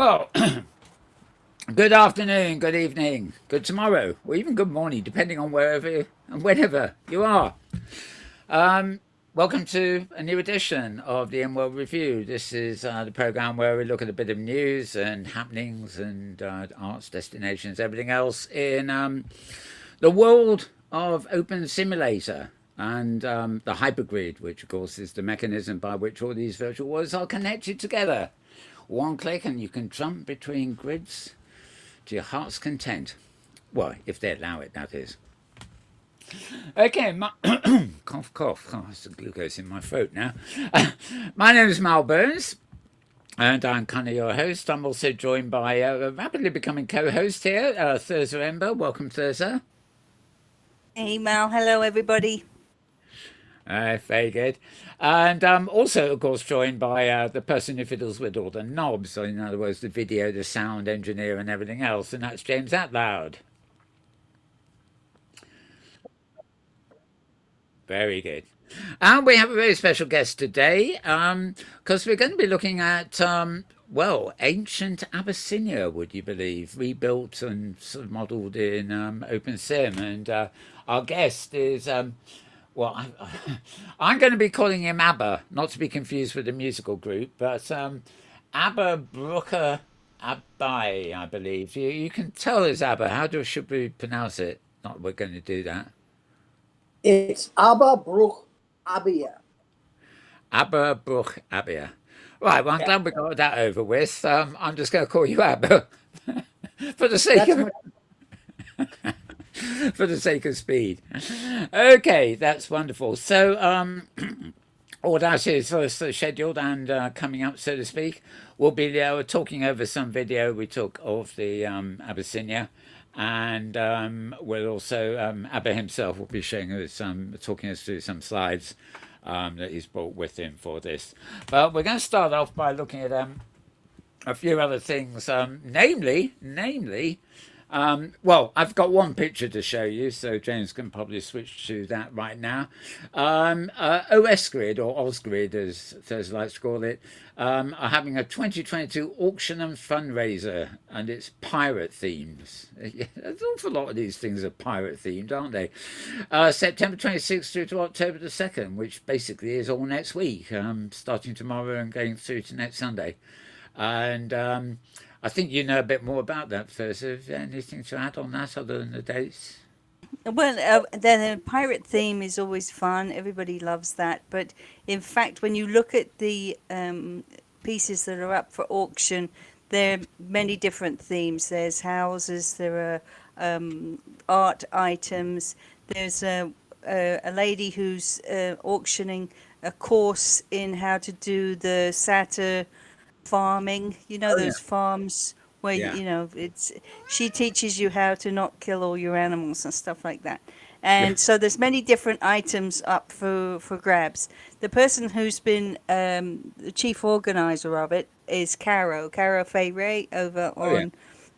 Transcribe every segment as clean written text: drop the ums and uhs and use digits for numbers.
Well, good afternoon, good evening, good tomorrow, or even good morning, depending on wherever and whenever you are. Um, Welcome to a new edition of the Inworld Review. This is the program where we look at a bit of news and happenings and arts, destinations, everything else in the world of Open Simulator and the hypergrid, which of course is the mechanism by which all these virtual worlds are connected together. One click and you can jump between grids to your heart's content. Well, if they allow it, that is. Okay, cough, cough. Oh, there's the glucose in my throat now. My name is Mal Burns, and I'm kind of your host. I'm also joined by a rapidly becoming co-host here, Thurza Ember. Welcome, Thurza. Hey Mal, hello everybody. Very good. And also, of course, joined by the person who fiddles with all the knobs. So, in other words, the video, the sound engineer, and everything else. And that's James Atloud. Very good. And we have a very special guest today because we're going to be looking at, well, ancient Abyssinia, would you believe, rebuilt and sort of modelled in OpenSim. And our guest is, well, I'm going to be calling him Abba, not to be confused with the musical group, but Aba Brukh Aabye, I believe. You can tell us Abba. Should we pronounce it? Not we're going to do that. It's Aba Brukh Aabye. Aba Brukh Aabye. Right, well, I'm glad we got that over with. I'm just going to call you Abba for the sake That's of my for the sake of speed. Okay, that's wonderful. So, all that is scheduled and coming up, so to speak. We'll be talking over some video we took of the Abyssinia, and we'll also Abba himself will be showing us talking us through some slides that he's brought with him for this. But we're going to start off by looking at a few other things, namely. Well, I've got one picture to show you, so James can probably switch to that right now. OS Grid, or Osgrid as Thursday likes to call it, are having a 2022 auction and fundraiser, and it's pirate themes. An awful lot of these things are pirate themed, aren't they? September 26th through to October the 2nd, which basically is all next week, starting tomorrow and going through to next Sunday. And I think you know a bit more about that, Thursday. Is there anything to add on that other than the dates? Well, the pirate theme is always fun. Everybody loves that. But in fact, when you look at the pieces that are up for auction, there are many different themes. There's houses, there are art items. There's a lady who's auctioning a course in how to do the satyr farming, Oh yeah, those farms where yeah, it's she teaches you how to not kill all your animals and stuff like that. yeah. And so there's many different items up for grabs. The person who's been the chief organizer of it is Caro Fay over Oh yeah. on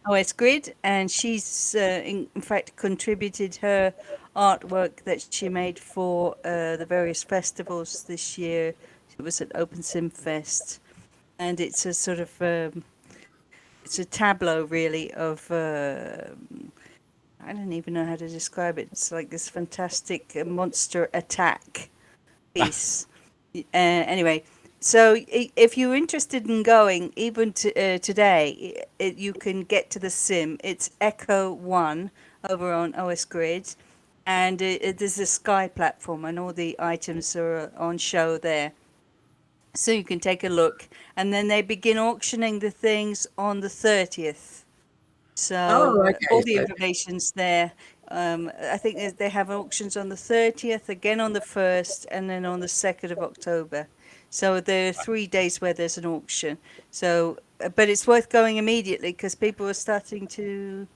OS Grid, and she's in fact contributed her artwork that she made for the various festivals this year. It was at Open Sim Fest, and it's a sort of it's a tableau really of I don't even know how to describe it. It's like this fantastic monster attack piece. Anyway, so if you're interested in going, even today, you can get to the sim. It's Echo One over on OS Grid, and there's a Sky platform, and all the items are on show there. So you can take a look, and then they begin auctioning the things on the 30th. Oh, So okay. all the information's there. I think they have auctions on the 30th, again on the 1st, and then on the 2nd of October. So there are 3 days where there's an auction. So, but it's worth going immediately because people are starting to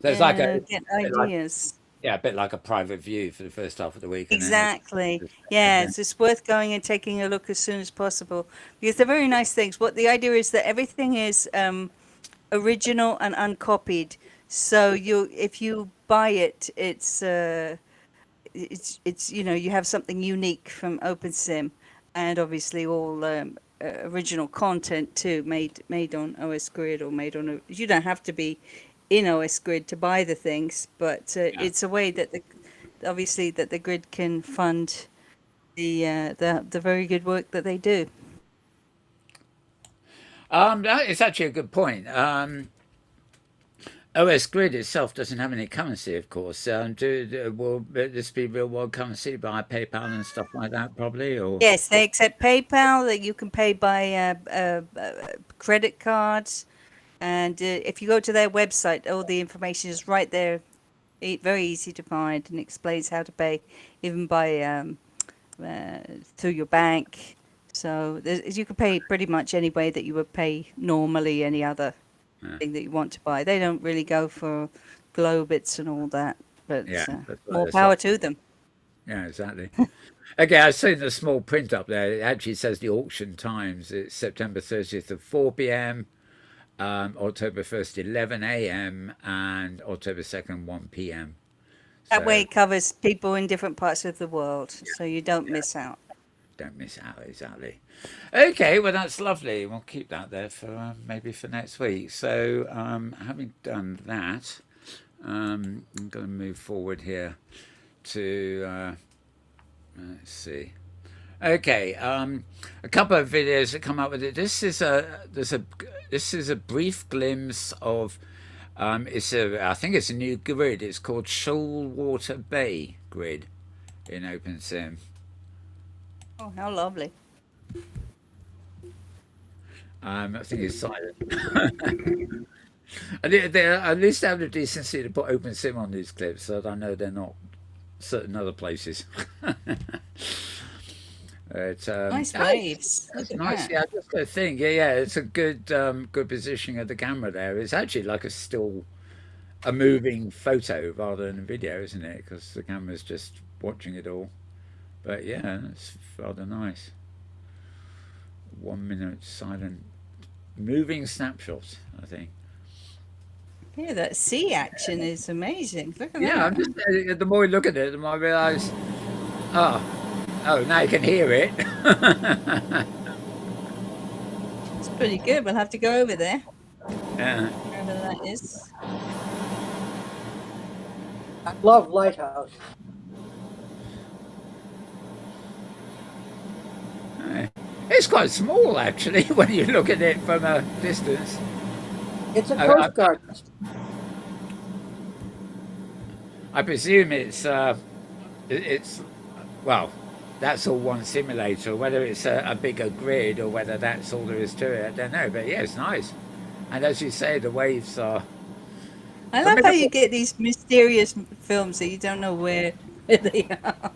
So it's like get bit like ideas. yeah, a bit like a private view for the first half of the week, and then Exactly. again. Yes, it's worth going and taking a look as soon as possible because they're very nice things. What the idea is that everything is original and uncopied. So if you buy it, it's you have something unique from OpenSim, and obviously all original content too, made on OS Grid or made on. You don't have to be in OS Grid to buy the things, but it's a way that obviously that the grid can fund the very good work that they do. That is actually a good point. OS Grid itself doesn't have any currency, of course. Will this be real world currency by PayPal and stuff like that, probably? Or Yes, they accept PayPal. That you can pay by credit cards, and if you go to their website, all the information is right there. Very easy to find, and explains how to pay, even by through your bank. So you can pay pretty much any way that you would pay normally any other thing that you want to buy. They don't really go for Globits and all that, but more power to them. Yeah, exactly. Okay, I've seen the small print up there. It actually says the auction times. It's September 30th at 4 p.m., October 1st, 11 a.m., and October 2nd, 1 p.m. That way it covers people in different parts of the world, so you don't miss out. Don't miss out, exactly. Okay, well, that's lovely. We'll keep that there for maybe for next week. So having done that, I'm going to move forward here to, let's see. Okay, a couple of videos that come up with it. This is a brief glimpse of I think it's a new grid. It's called Shoalwater Bay Grid in OpenSim. Oh, how lovely! I think it's silent. At least they have the decency to put OpenSim on these clips, so that I know they're not certain other places. Nice waves. That's nice. That. Yeah, just a thing. Yeah. It's a good positioning of the camera there. It's actually like a moving photo rather than a video, isn't it? Because the camera's just watching it all. But yeah, it's rather nice. 1 minute silent, moving snapshot, I think. Yeah, that sea action is amazing. Look at that. Yeah, I'm just, the more you look at it, the more I realise, oh, now you can hear it. It's pretty good. We'll have to go over there. Yeah. Wherever that is. I love Lighthouse. It's quite small, actually, when you look at it from a distance. It's a Coast Guard. I presume it's well, that's all one simulator. Whether it's a bigger grid or whether that's all there is to it, I don't know. But yeah, it's nice. And as you say, the waves are. I love how you get these mysterious films that you don't know where they are.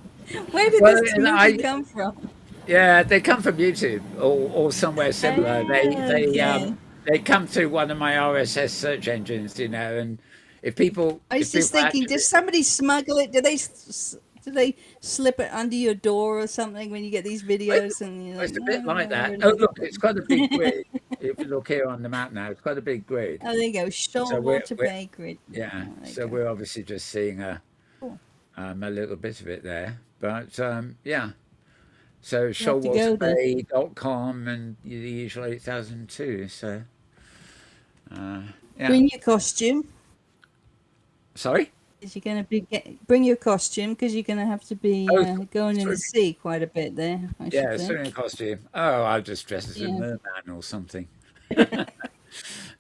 Where did this movie come from? Yeah, they come from YouTube or somewhere similar. They come through one of my RSS search engines, and if people, I was just thinking, does somebody smuggle it? Do they slip it under your door or something when you get these videos? It's a bit like that. Oh, look, it's quite a big grid. If you look here on the map now, it's quite a big grid. Oh, there you go, Shoalwater Bay Grid. Yeah, so we're obviously just seeing a little bit of it there, but yeah. So shoalwaterbay.com and the usual 8002. So yeah. Bring your costume. Sorry? Is you going to bring your costume because you're going to have to be going in the sea quite a bit there. Yeah, swimming costume. Oh, I'll just dress as a merman or something.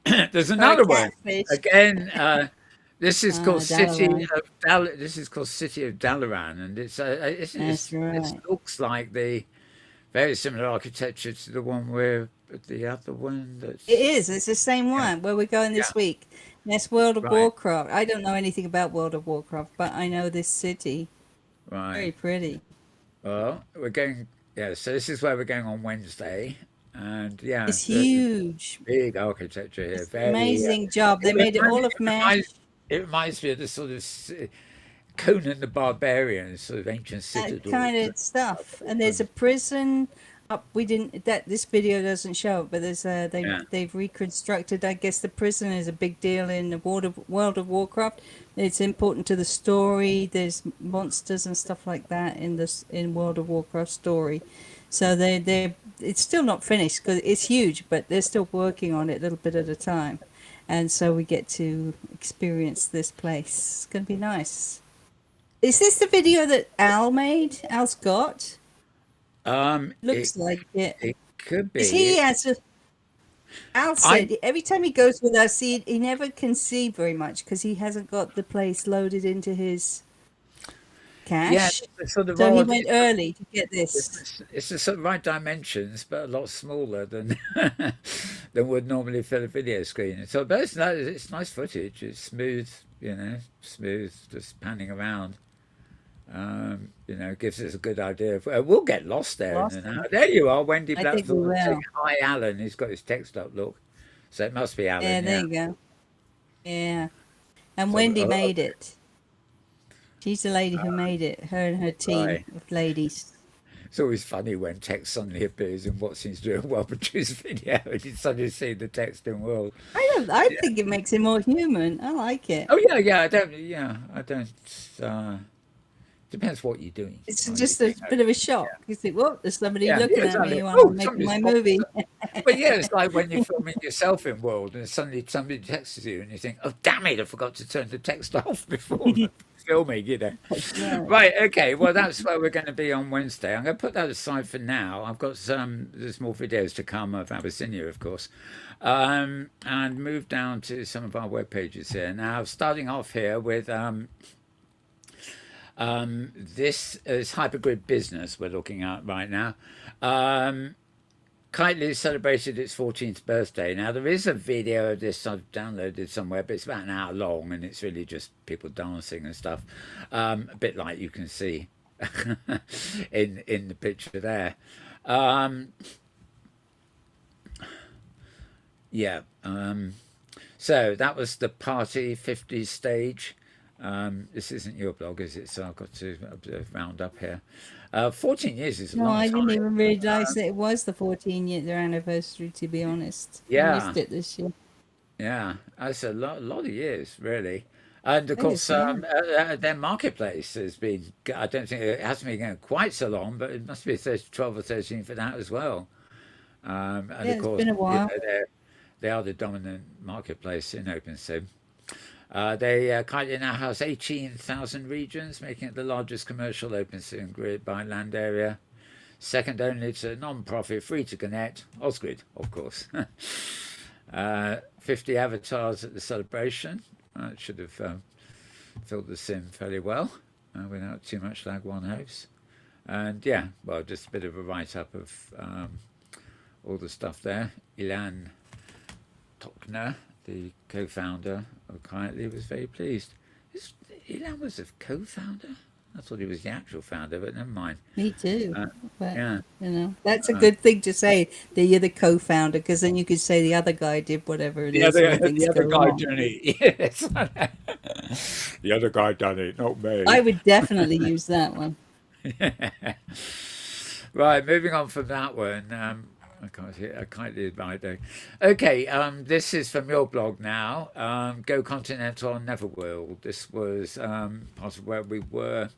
There's another one again. This is called City of Dalaran, and it looks like the very similar architecture to the one where the other one. It is. It's the same one where we're going this week. That's World of Warcraft. I don't know anything about World of Warcraft, but I know this city. Right. Very pretty. Well, we're going. Yeah. So this is where we're going on Wednesday. And yeah, it's huge. Big architecture here. Very, amazing job. They made it all of mesh. It reminds me of the sort of Conan the Barbarian, sort of ancient citadel. That kind of stuff. And there's a prison up. This video doesn't show it, but there's they've reconstructed. I guess the prison is a big deal in the World of Warcraft. It's important to the story. There's monsters and stuff like that in World of Warcraft story. So they're it's still not finished because it's huge, but they're still working on it a little bit at a time. And so we get to experience this place. It's going to be nice. Is this the video that Al made? Al Scott? It Looks like it. it could Because be. he has a. Al I said every time he goes with us, he never can see very much because he hasn't got the place loaded into his yeah, cache. it's sort of So he odd. went early to get this. It's the sort of right dimensions, but a lot smaller than than would normally fill a video screen. So, but it's nice footage. It's smooth, smooth, just panning around. Gives us a good idea. We'll get lost there in Lost and him. out. There you are, Wendy I think we Blackthorne saying, will. "Hi, Alan." He's got his text up. Look, so it must be Yeah, Alan. there Yeah. you go. Yeah. And So, Wendy made it. She's the lady who made it, her and her team right. of ladies. It's always funny when text suddenly appears in what seems to be a well-produced video, and you suddenly see the text in world. I think it makes it more human. I like it. Oh yeah. I don't. Depends what you're doing. It's Are just you, a bit of a shock. You think, well, there's somebody yeah, looking at exactly. me while Oh, I'm making somebody's my popped movie. up. But yeah, it's like when you're filming yourself in World, and suddenly somebody texts you, and you think, "Oh, damn it! I forgot to turn the text off before filming." Yeah. Right? Okay. Well, that's where we're going to be on Wednesday. I'm going to put that aside for now. I've got there's more videos to come of Abyssinia, of course, and move down to some of our web pages here. Now, starting off here with. This is Hypergrid Business we're looking at right now. Kitely celebrated its 14th birthday. Now, there is a video of this I've downloaded somewhere, but it's about an hour long and it's really just people dancing and stuff. A bit like you can see in the picture there. Yeah. So that was the Party 50 stage. This isn't your blog, is it? So I've got to round up here. 14 years is a No, long I didn't time. even realize that it was the 14-year anniversary, to be honest. I Yeah, missed it this year. yeah. That's a lot of years, really. And of It is, course, yeah. their marketplace has been, I don't think it hasn't been going quite so long, but it must be 12 or 13 for that as well. And Yeah, of it's course, been a while. they are the dominant marketplace in OpenSim. They currently now house 18,000 regions, making it the largest commercial OpenSim grid by land area. Second only to non-profit, free-to-connect, Osgrid, of course. 50 avatars at the celebration. It should have filled the sim fairly well without too much lag, one hopes. And yeah, well, just a bit of a write-up of all the stuff there. Ilan Tokner, the co-founder of Kitely, was very pleased. Ilan was a co-founder? I thought he was the actual founder, but never mind. Me too. But, Yeah. that's a good thing to say that you're the co-founder, because then you could say the other guy did whatever it is when things The other go guy wrong. done it. Yes. The other guy done it, not me. I would definitely use that one. Right, moving on from that one. I can't see it. I can't do it right there. Okay, this is from your blog now. Go Continental on Neverworld. This was part of where we were.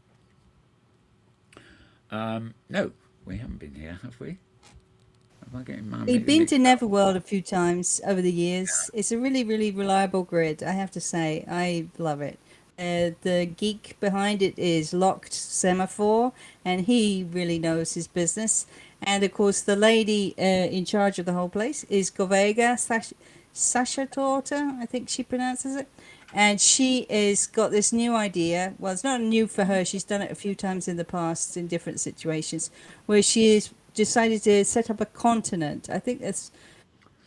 No, we haven't been here, have we? Am I getting my We've been to mixed up? Neverworld a few times over the years. It's a really, really reliable grid, I have to say. I love it. The geek behind it is Locked Semaphore, and he really knows his business. And of course, the lady in charge of the whole place is Govega Sashatorta, I think she pronounces it. And she has got this new idea. Well, it's not new for her. She's done it a few times in the past in different situations, where she has decided to set up a continent. I think that's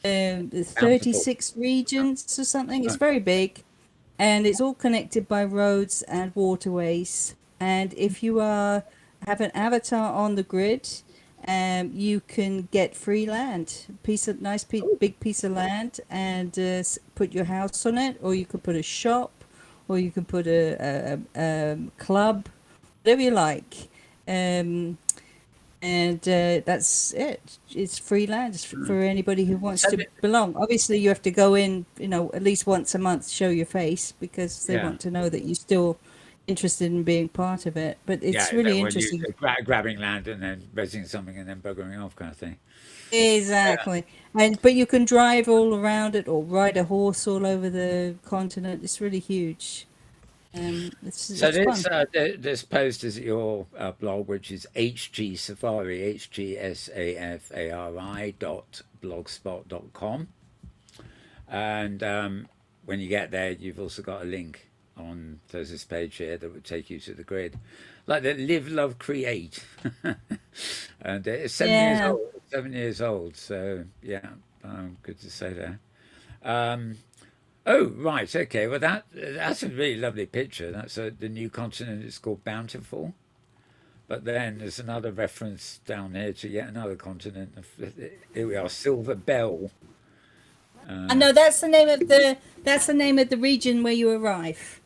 Bountiful. 36 regions or something. It's very big, and it's all connected by roads and waterways. And if you have an avatar on the grid, you can get free land, big piece of land, and put your house on it, or you could put a shop, or you can put a club, whatever you like. And that's it. It's free land. It's for anybody who wants So to belong. Obviously, you have to go in, at least once a month, show your face, because they Yeah. want to know that you're still interested in being part of it. But it's Yeah, really when you interesting. grabbing land and then raising something and then buggering off kind of thing. Exactly. But you can drive all around it or ride a horse all over the continent. It's really huge. So It's fun. this post is at your blog, which is HG Safari, HGSAFARI dot blogspot.com. And when you get there, you've also got a link on there's this page here that would take you to the grid, like the Live, Love, Create. And it's 7 years Yeah. old. 7 years old. So yeah, good to say there. Um, oh right, okay. Well, that's a really lovely picture. That's the new continent. It's called Bountiful. But then there's another reference down here to yet another continent. Here we are, Silver Bell. I Uh, know that's the name of the region where you arrive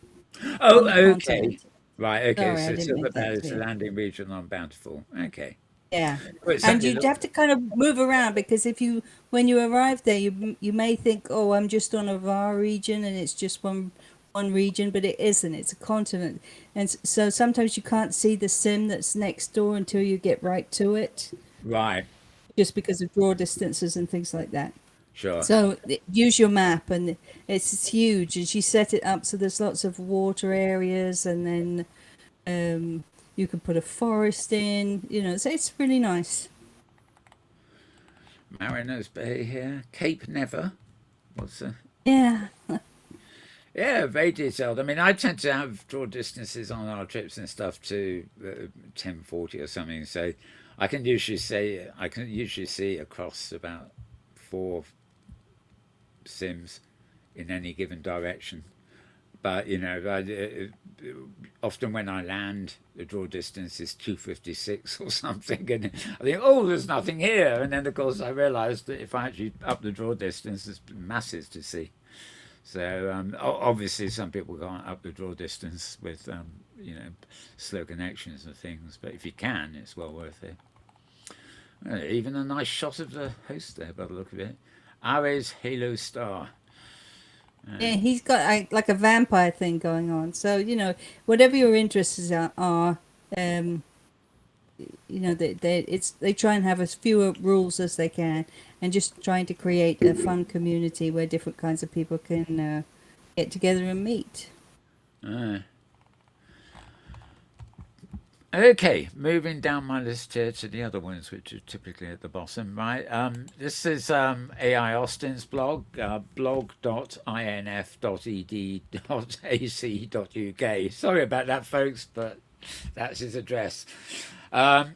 oh, on the okay. continent. Right, okay. Sorry, I So didn't Silver make Bell that is the clear. landing region on Bountiful. Okay. Yeah. Well, it And certainly you'd looks. have to kind of move around because when you arrive there, you may think, oh, I'm just on a VAR region and it's just one region, but it isn't. It's a continent, and so sometimes you can't see the sim that's next door until you get right to it, Right, just because of draw distances and things like that. sure. So use your map, and it's huge. And she set it up so there's lots of water areas, and then you can put a forest in. So it's really nice. Mariners Bay here. Cape Never. What's the. Yeah. Yeah, very detailed. I mean, I tend to have draw distances on our trips and stuff to 1040 or something. So I can usually see across about four sims in any given direction. But often when I land, the draw distance is 256 or something, and I think, oh, there's nothing here. And then of course I realised that if I actually up the draw distance, there's masses to see. So obviously, some people can't up the draw distance with slow connections and things. But if you can, it's well worth it. Even a nice shot of the host there, by the look of it. Aabye's Halo Star. Yeah, he's got like a vampire thing going on. So, whatever your interests are um, they try and have as fewer rules as they can, and just trying to create a fun community where different kinds of people can get together and meet. Uh, Okay, moving down my list here to the other ones, which are typically at the bottom, right? This is AI Austin's blog, blog.inf.ed.ac.uk. Sorry about that, folks, but that's his address.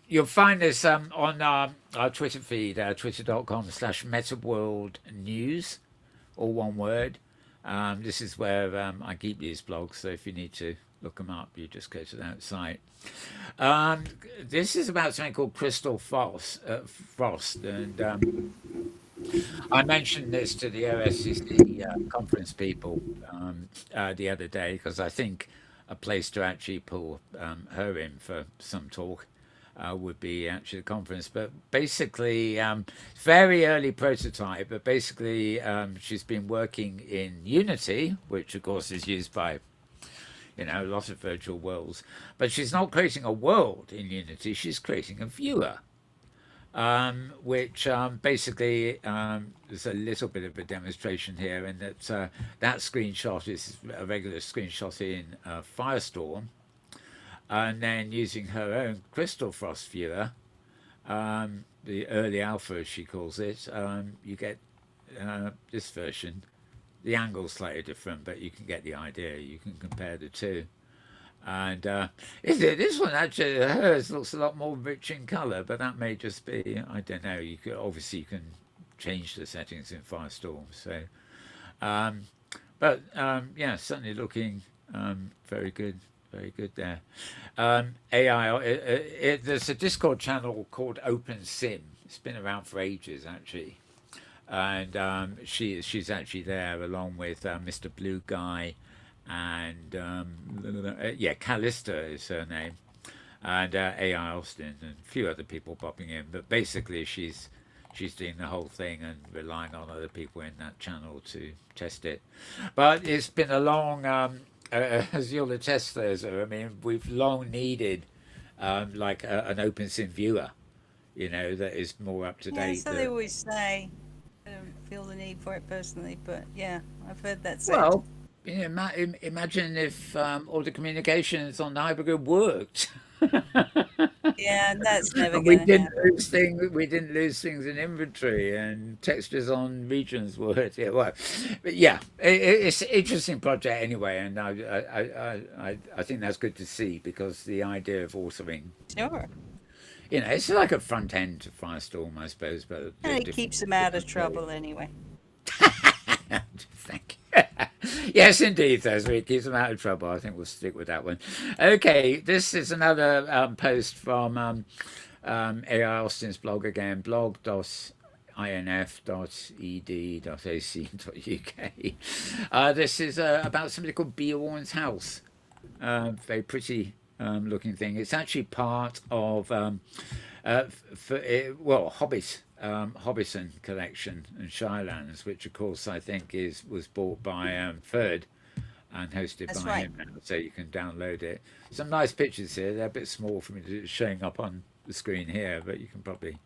You'll find this on our Twitter feed, twitter.com/metaworld news, all one word. This is where I keep these blogs, so if you need to look them up, you just go to that site. Um, this is about something called Crystal Frost, and I mentioned this to the OSCC conference people the other day because I think a place to actually pull her in for some talk would be actually the conference. But basically, very early prototype, but basically she's been working in Unity, which of course is used by a lot of virtual worlds. But she's not creating a world in Unity, she's creating a viewer. Which basically there's a little bit of a demonstration here, in that that screenshot is a regular screenshot in Firestorm, and then using her own Crystal Frost viewer, the early alpha as she calls it, you get this version. The angle's slightly different, but you can get the idea. You can compare the two. And this one actually, hers looks a lot more rich in colour, but that may just be, I don't know. You can change the settings in Firestorm. So, um, but yeah, certainly looking very good there. AI. There's a Discord channel called Open Sim. It's been around for ages, actually, and she's actually there along with Mr. Blue Guy and yeah, Callista is her name, and AI Austin and a few other people popping in. But basically, she's doing the whole thing and relying on other people in that channel to test it. But it's been a long, as you'll attest, there. I mean, we've long needed like an OpenSim viewer. that is more up to Yeah, date. so they always say. I don't feel the need for it personally, but yeah, I've heard that said. Well, imagine if all the communications on the hypergrid worked. Yeah, that's never And we going to didn't happen. lose things. We didn't lose things in inventory, and textures on regions were. Yeah, well, but yeah, it's an interesting project anyway, and I think that's good to see because the idea of authoring, Sure. it's like a front end to Firestorm, I suppose, but And it different keeps them out of different way. trouble anyway. Thank you. Yes, indeed, Thursday. It keeps them out of trouble. I think we'll stick with that one. Okay, this is another post from AI Austin's blog again, blog.inf.ed.ac.uk. This is about somebody called Beorn's house. Very pretty looking thing. It's actually part of Hobbiton collection and Shylands, which of course I think was bought by Ferd and hosted That's by right. him now, so you can download it. Some nice pictures here. They're a bit small for me to showing up on the screen here, but you can probably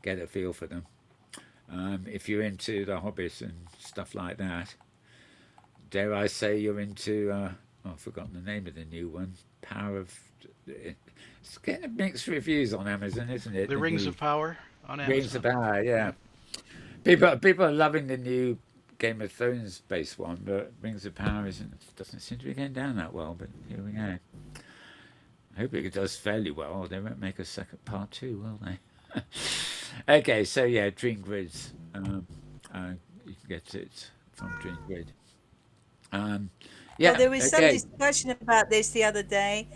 get a feel for them. If you're into the Hobbit and stuff like that, dare I say you're into I've forgotten the name of the new one. Power of it's getting mixed reviews on Amazon, isn't it? The The Rings new of Power on Rings of Amazon. Power, yeah. Yep. People are loving the new Game of Thrones based one, but Rings of Power doesn't seem to be going down that well. But here we go. I hope it does fairly well. They won't make a second part two, will they? Okay, so yeah, Dream Grids. You can get it from Dream Grid. Um, Well, yeah, there was some okay, discussion about this the other day,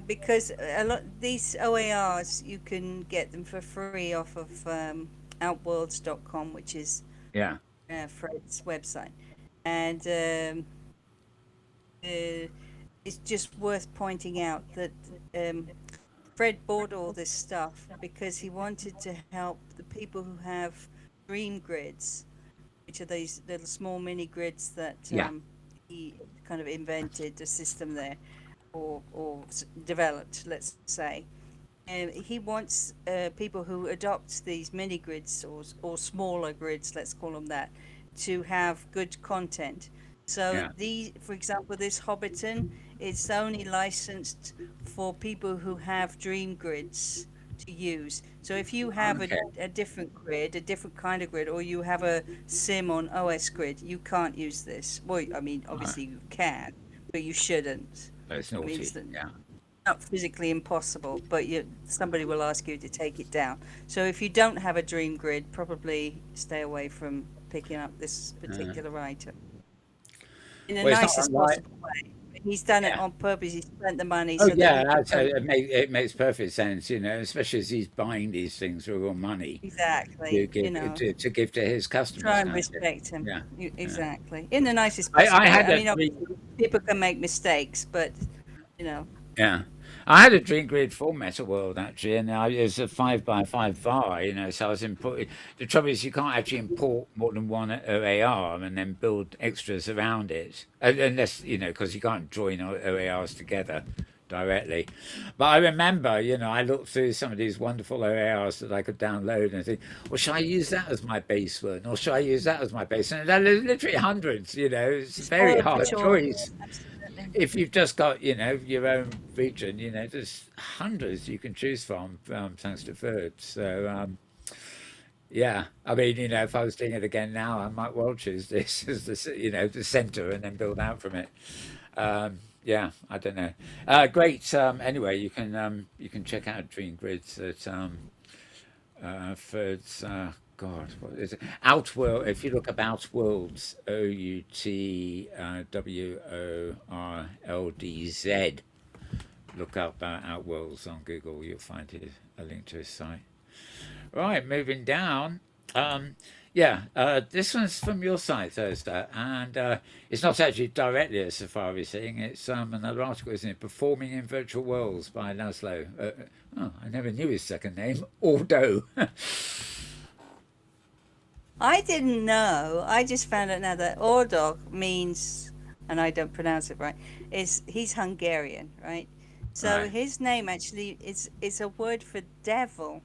because a lot these OARs you can get them for free off of outworlds.com, which is yeah, Fred's website, and it's just worth pointing out that um, Fred bought all this stuff because he wanted to help the people who have dream grids, which are these little small mini grids that yeah, he kind of invented a system there, or developed, let's say. And he wants people who adopt these mini grids or smaller grids, let's call them that, to have good content. So yeah. for example, this Hobbiton, it's only licensed for people who have dream grids to use. So if you have Okay, a different grid, a different kind of grid, or you have a sim on OS grid, you can't use this. Well, I mean, right. obviously you can, but you shouldn't. But it's I mean, naughty. it's Yeah. not physically impossible, but somebody will ask you to take it down. So if you don't have a dream grid, probably stay away from picking up this Uh, particular item in the well, it's not nicest unlike. possible way. He's done it Yeah. on purpose. He spent the money Oh so that yeah, he could post. it makes perfect sense, especially as he's buying these things for real money to Exactly, to give to his try customers, and don't you? respect him. Yeah, yeah. Exactly, in the nicest I possible way. had I a mean, dream. obviously, people can make mistakes, but you know, Yeah, I had a dream grid for Metaworld actually, and it was a 5 by 5 var, So I was importing. The trouble is, you can't actually import more than one OAR and then build extras around it, unless because you can't join OARs together directly. But I remember, I looked through some of these wonderful OARs that I could download and think, well, should I use that as my base one, or should I use that as my base? And there are literally hundreds. It's a very spoiled for hard choice. choice Absolutely. if you've just got your own region, there's hundreds you can choose from, thanks to Third. So yeah, I mean, if I was doing it again now, I might well choose this as the center and then build out from it. Yeah, I don't know. Great. Anyway, you can check out Dream Grids at Third's. God, what is it? Outworld. If you look up Outworlds, OUTWORLDZ, look up Outworlds on Google. You'll find a link to his site. Right, moving down. Yeah, this one's from your site, Thursday, and it's not actually directly a Safari thing. It's another article, isn't it? Performing in Virtual Worlds by Laszlo. Oh, I never knew his second name. Aldo. I didn't know. I just found out now that Ordog means, and I don't pronounce it right, he's Hungarian, right? So Right. his name actually is a word for devil.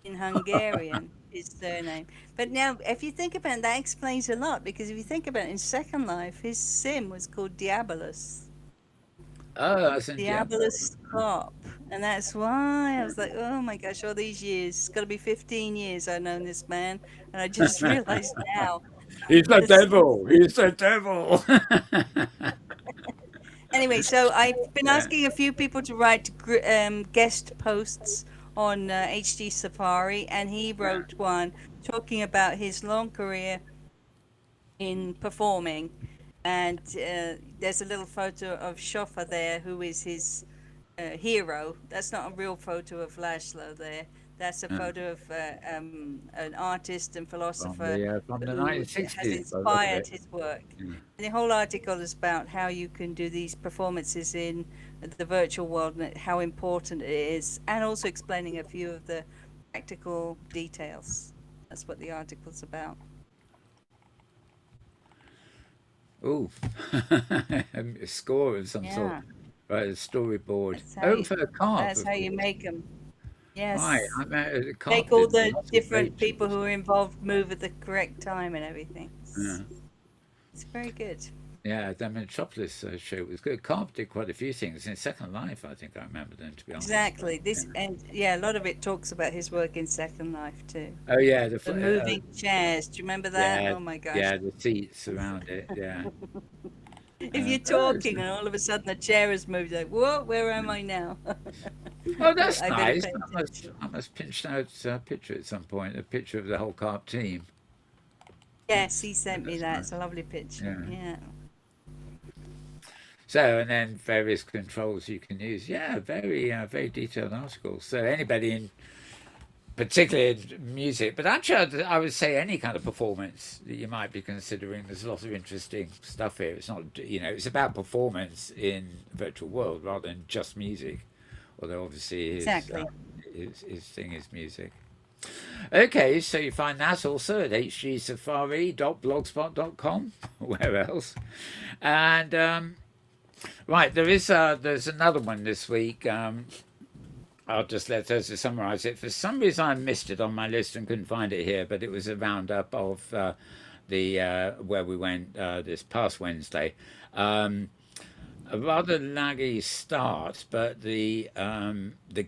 in Hungarian, his surname. But now, if you think about it, that explains a lot, because if you think about it, in Second Life, his sim was called Diabolus. Oh, that's in Diablo. Diabolus Cop. And that's why I was like, oh my gosh, all these years. It's got to be 15 years I've known this man. And I just realized now. He's the This, devil. He's the devil. anyway, so I've been asking a few people to write guest posts on HD Safari, and he wrote one talking about his long career in performing. And there's a little photo of Schoffer there, who is his hero. That's not a real photo of Laszlo there. That's a photo of an artist and philosopher From the who has 1960s, by the look of inspired it. his work. Yeah. And the whole article is about how you can do these performances in the virtual world and how important it is, and also explaining a few of the practical details. That's what the article's about. Ooh, a score of some sort. Yeah, Right, a storyboard. that's how Oh, you, for the carp, that's of how you course. make them. Right, Yes. I mean, the Make carp all did the lots of different great people jobs. who are involved move at the correct time and everything. Yeah. It's very good. Yeah, the Metropolis show was good. Carp did quite a few things. In Second Life, I think I remember them, to be honest. Exactly. Yeah. This, and yeah, a lot of it talks about his work in Second Life too. Oh, yeah, The moving chairs. Do you remember that? yeah, Oh my gosh. yeah, the seats around it. Yeah. If you're Oh, it's- talking and all of a sudden the chair has moved, like, whoa, where am I now? oh, that's I better nice. pay attention. I must pinch out a picture at some point, a picture of the whole carp team. Yes, he sent me That's that. nice. It's a lovely picture. Yeah. Yeah. So, and then various controls you can use. Yeah, very detailed articles. So anybody in particularly in music, but actually I would say any kind of performance that you might be considering. There's a lot of interesting stuff here. It's not, it's about performance in virtual world rather than just music. Although obviously Exactly. his thing is music. Okay, so you find that also at hgsafari.blogspot.com. Where else? And right, there's another one this week. I'll just let us summarize it. For some reason, I missed it on my list and couldn't find it here, but it was a roundup of the where we went this past Wednesday. A rather laggy start, but the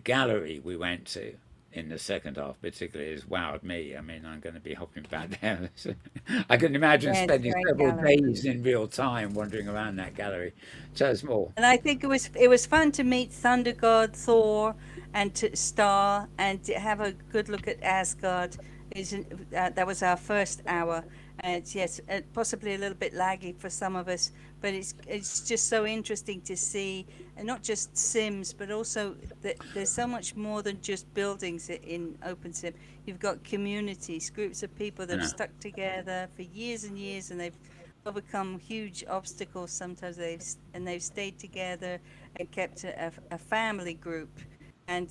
gallery we went to in the second half particularly has wowed me. I mean, I'm going to be hopping back there. I can imagine Yeah, it's a spending great several gallery. days in real time wandering around that gallery. Tell us more. And I think it was fun to meet Thunder God, Thor, and to Star, and to have a good look at Asgard. That was our first hour, and it's, yes, possibly a little bit laggy for some of us, but it's just so interesting to see, and not just Sims, but also that there's so much more than just buildings in OpenSim. You've got communities, groups of people that have Yeah. stuck together for years and years, and they've overcome huge obstacles. Sometimes they've stayed together and kept a family group, and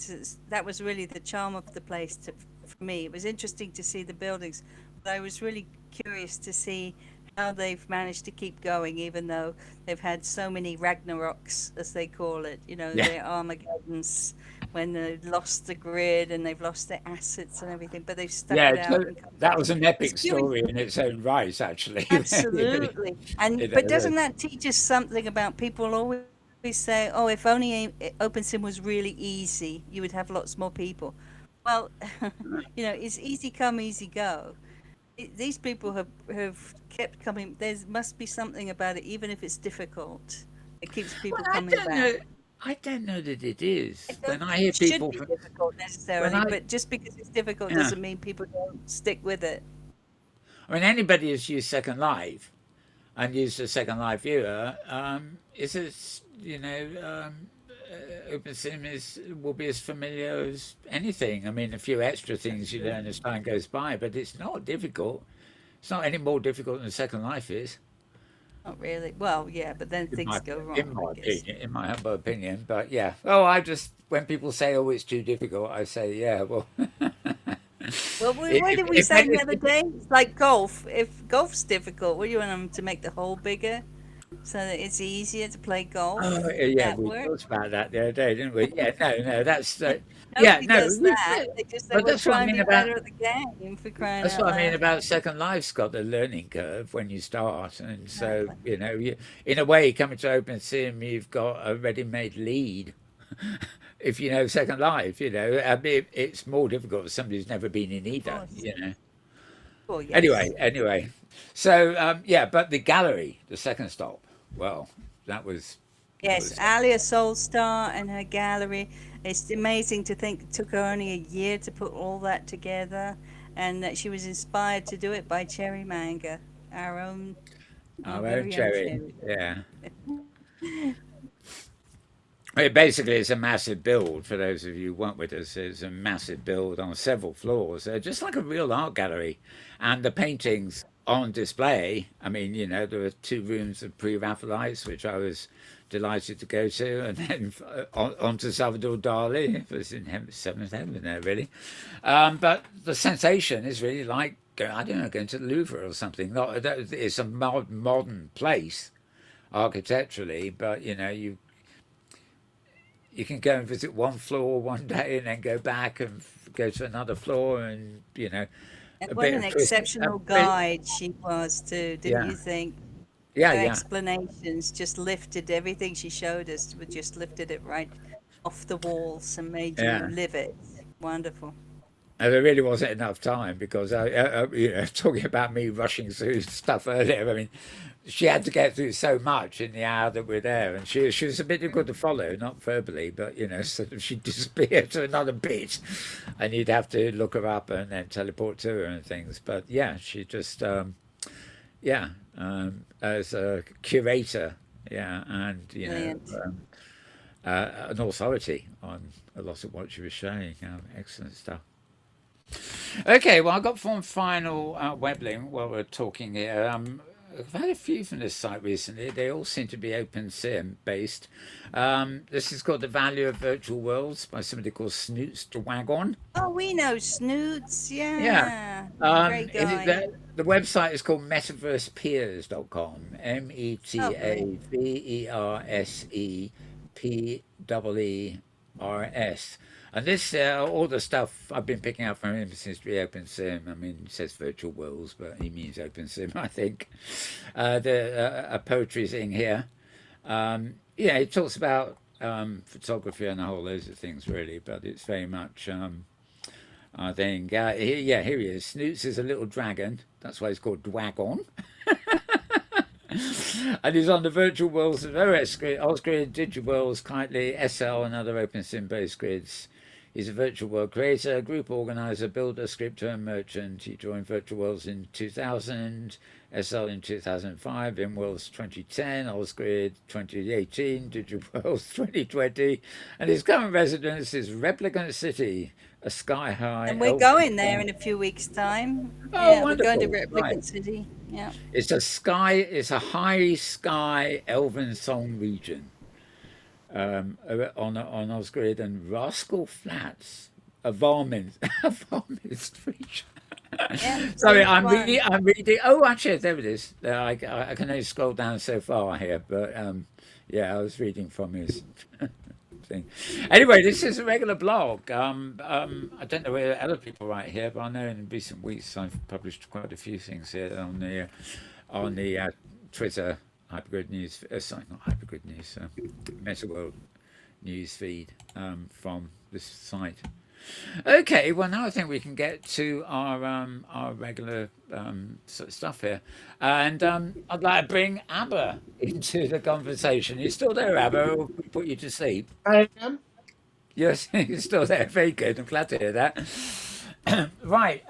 that was really the charm of the place. For me, it was interesting to see the buildings, but I was really curious to see how they've managed to keep going, even though they've had so many Ragnaroks, as they call it. Yeah. Their Armageddons when they've lost the grid and they've lost their assets and everything, but they've stuck Yeah, it out and come that back. was an It's epic curious. story in its own right, actually. Absolutely. It, But doesn't that teach us something about people always say, oh, if only OpenSim was really easy, you would have lots more people. Well, it's easy come, easy go. These people have kept coming. There must be something about it, even if it's difficult. It keeps people I coming don't know. back. I don't know that it is. I When don't I think hear it should people be from, difficult when necessarily, but just because it's difficult yeah, doesn't mean people don't stick with it. I mean, anybody who's used Second Life and used the Second Life viewer, is it, OpenSim will be as familiar as anything. I mean, a few extra things you learn as time goes by, but it's not difficult. It's not any more difficult than Second Life is, Not really. Well, yeah, but then in things my go in wrong, my I guess. opinion. In my humble opinion, but yeah. Oh, I just when people say, "Oh, it's too difficult," I say, "Yeah, well." Well, what did we If say the other anything, day? It's like golf. If golf's difficult, what do you want them to make the hole bigger? so that it's easier to play golf. Oh, Would yeah, that we work? talked about that the other day, didn't we? Yeah, no, that's yeah, Nobody no, does that. They just say, but "Well, that's what try I and mean be about better at the game," for crying that's out what I mean loud. about Second Life's got the learning curve when you start, and so Exactly. in a way, coming to Open Sim, you've got a ready-made lead. If you know Second Life, I mean, it's more difficult for somebody who's never been in Of either. course. Well, Anyway, yes. so yeah, but the gallery, the second stop, well, that was that Yes, was Alia Soulstar and her gallery. It's amazing to think it took her only a year to put all that together, and that she was inspired to do it by Cherry Manga, our our own very own Cherry, Cherry. yeah. It basically is a massive build for those of you who weren't with us. It's a massive build on several floors, just like a real art gallery. And the paintings on display, I mean, there were 2 rooms of pre-Raphaelites, which I was delighted to go to, and then on to Salvador Dali. It was in seventh heaven there, really. But the sensation is really like, I don't know, going to the Louvre or something. Not, it's a modern place architecturally, but you can go and visit one floor one day and then go back and go to another floor and And a what bit an of Christmas. exceptional guide she was too, didn't Yeah, you think? yeah, Her yeah. explanations just lifted everything she showed us, would just lifted it right off the walls and made you Yeah. live it. Wonderful. And there really wasn't enough time because talking about me rushing through stuff earlier. I mean, she had to get through so much in the hour that we're there, and she was a bit difficult to follow, not verbally, but sort of she'd disappear to another bit, and you'd have to look her up and then teleport to her and things. But yeah, she just yeah, as a curator, yeah, and Brilliant. an authority on a lot of what she was showing. Excellent stuff. Okay, well, I got one final web link while we're talking here. I've had a few from this site recently. They all seem to be open sim based. This is called The Value of Virtual Worlds by somebody called Snoots the Wagon. Oh, we know Snoots. Yeah. Yeah. Great guy. The website is called metaversepeers.com. Oh, brilliant. Metaversepeers. And this, all the stuff I've been picking up from him since we opened sim. I mean, he says virtual worlds, but he means open sim, I think. The a poetry thing here. Yeah, it talks about photography and a whole loads of things, really, but it's very much. I think, yeah, here he is. Snoots is a little dragon. That's why he's called Dwagon. And he's on the virtual worlds of OS Grid, DigiWorlds, Kitely, SL, and other open sim based grids. He's a virtual world creator, group organizer, builder, scripter, and merchant. He joined Virtual Worlds in 2000, SL in 2005, Inworlds 2010, Osgrid 2018, DigiWorlds 2020, and his current residence is Replicant City, a sky-high And we're elven going there song. in a few weeks' time. Oh, Yeah, we're going to wonderful! Right, Replicant City. Yeah. it's a high sky elven song region on Osgrid and Rascal Flats, a varmint, a varmint region. Yeah. Sorry, Stage one. I'm reading. Oh, actually, there it is. I can only scroll down so far here, but yeah, I was reading from his thing. Anyway, this is a regular blog. I don't know where other people write here, but I know in recent weeks I've published quite a few things here on the Twitter Hypergrid News. Sorry, not Hypergrid News. Metaworld News feed from this site. Okay, well now I think we can get to our regular sort of stuff here, and I'd like to bring Abba into the conversation. You're still there, Abba? Or we put you to sleep? I am. Yes, you're still there. Very good. I'm glad to hear that. Right.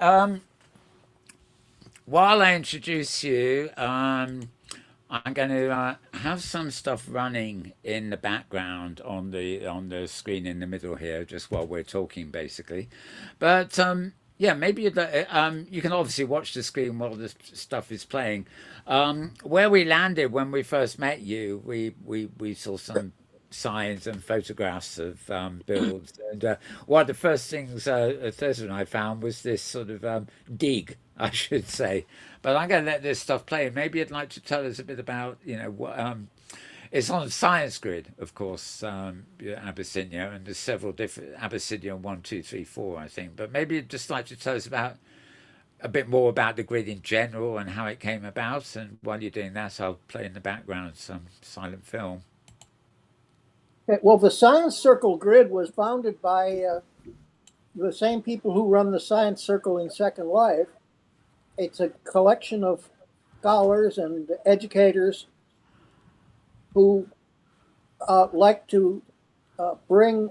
While I introduce you, I'm going to have some stuff running in the background on the screen in the middle here, just while we're talking, basically. But yeah, maybe you can obviously watch the screen while this stuff is playing. Where we landed when we first met you, we saw some signs and photographs of builds. And one of the first things Thursday and I found was this sort of dig, I should say. But I'm going to let this stuff play. Maybe you'd like to tell us a bit about, what. It's on Science Grid, of course, Abyssinia, and there's several different Abyssinia 1, 2, 3, 4, I think. But maybe you'd just like to tell us about a bit more about the grid in general and how it came about. And while you're doing that, I'll play in the background some silent film. Okay, well, the Science Circle grid was founded by the same people who run the Science Circle in Second Life. It's a collection of scholars and educators who like to bring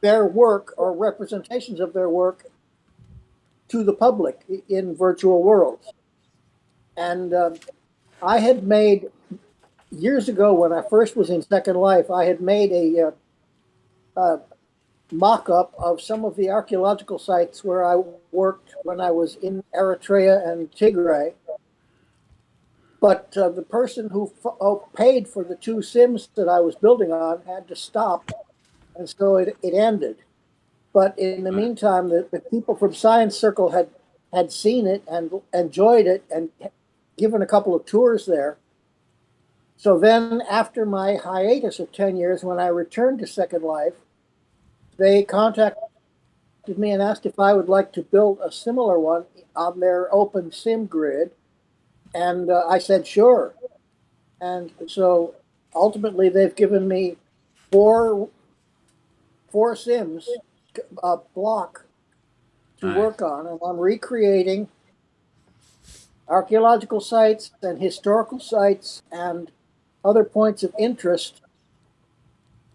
their work or representations of their work to the public in virtual worlds. And I had made, years ago when I first was in Second Life, I had made a mock-up of some of the archaeological sites where I worked when I was in Eritrea and Tigray. But the person who paid for the 2 sims that I was building on had to stop, and so it ended. But in the meantime, the people from Science Circle had seen it and enjoyed it and given a couple of tours there. So then after my hiatus of 10 years, when I returned to Second Life, they contacted me and asked if I would like to build a similar one on their open sim grid. And I said, sure. And so ultimately they've given me four sims, a block to work on. And I'm recreating archaeological sites and historical sites and other points of interest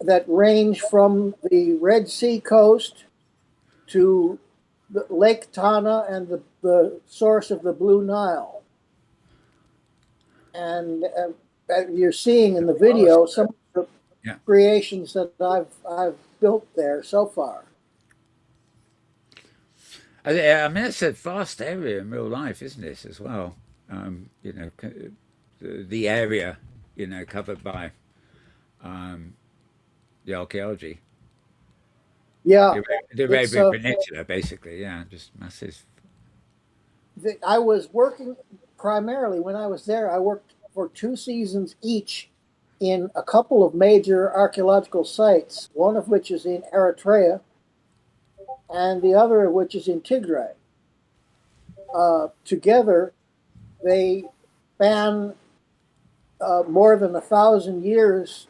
that range from the Red Sea coast to the Lake Tana and the source of the Blue Nile. And you're seeing in the video some of the creations that I've built there so far. I mean, it's a vast area in real life, isn't it, as well? The area, covered by the archaeology. Yeah. The Arabian Peninsula, basically, just massive. I was working primarily, when I was there, I worked for 2 seasons each in a couple of major archaeological sites, one of which is in Eritrea and the other of which is in Tigray. Together, they span more than 1,000 years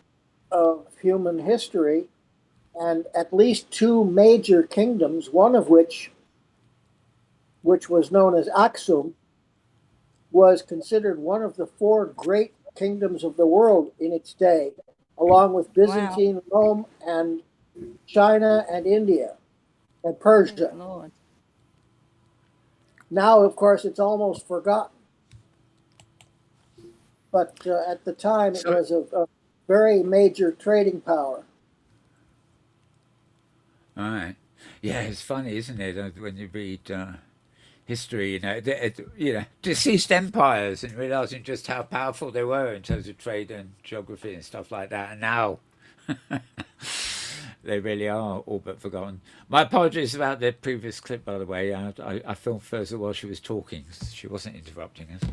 of human history and at least 2 major kingdoms, one of which was known as Aksum, was considered one of the 4 great kingdoms of the world in its day, along with Byzantine Rome and China and India and Persia. Lord. Now, of course, it's almost forgotten. But at the time, it was a very major trading power. All right. Yeah, it's funny, isn't it, when you read history, deceased empires and realizing just how powerful they were in terms of trade and geography and stuff like that. And now they really are all but forgotten. My apologies about the previous clip, by the way. I filmed first while she was talking. She wasn't interrupting us.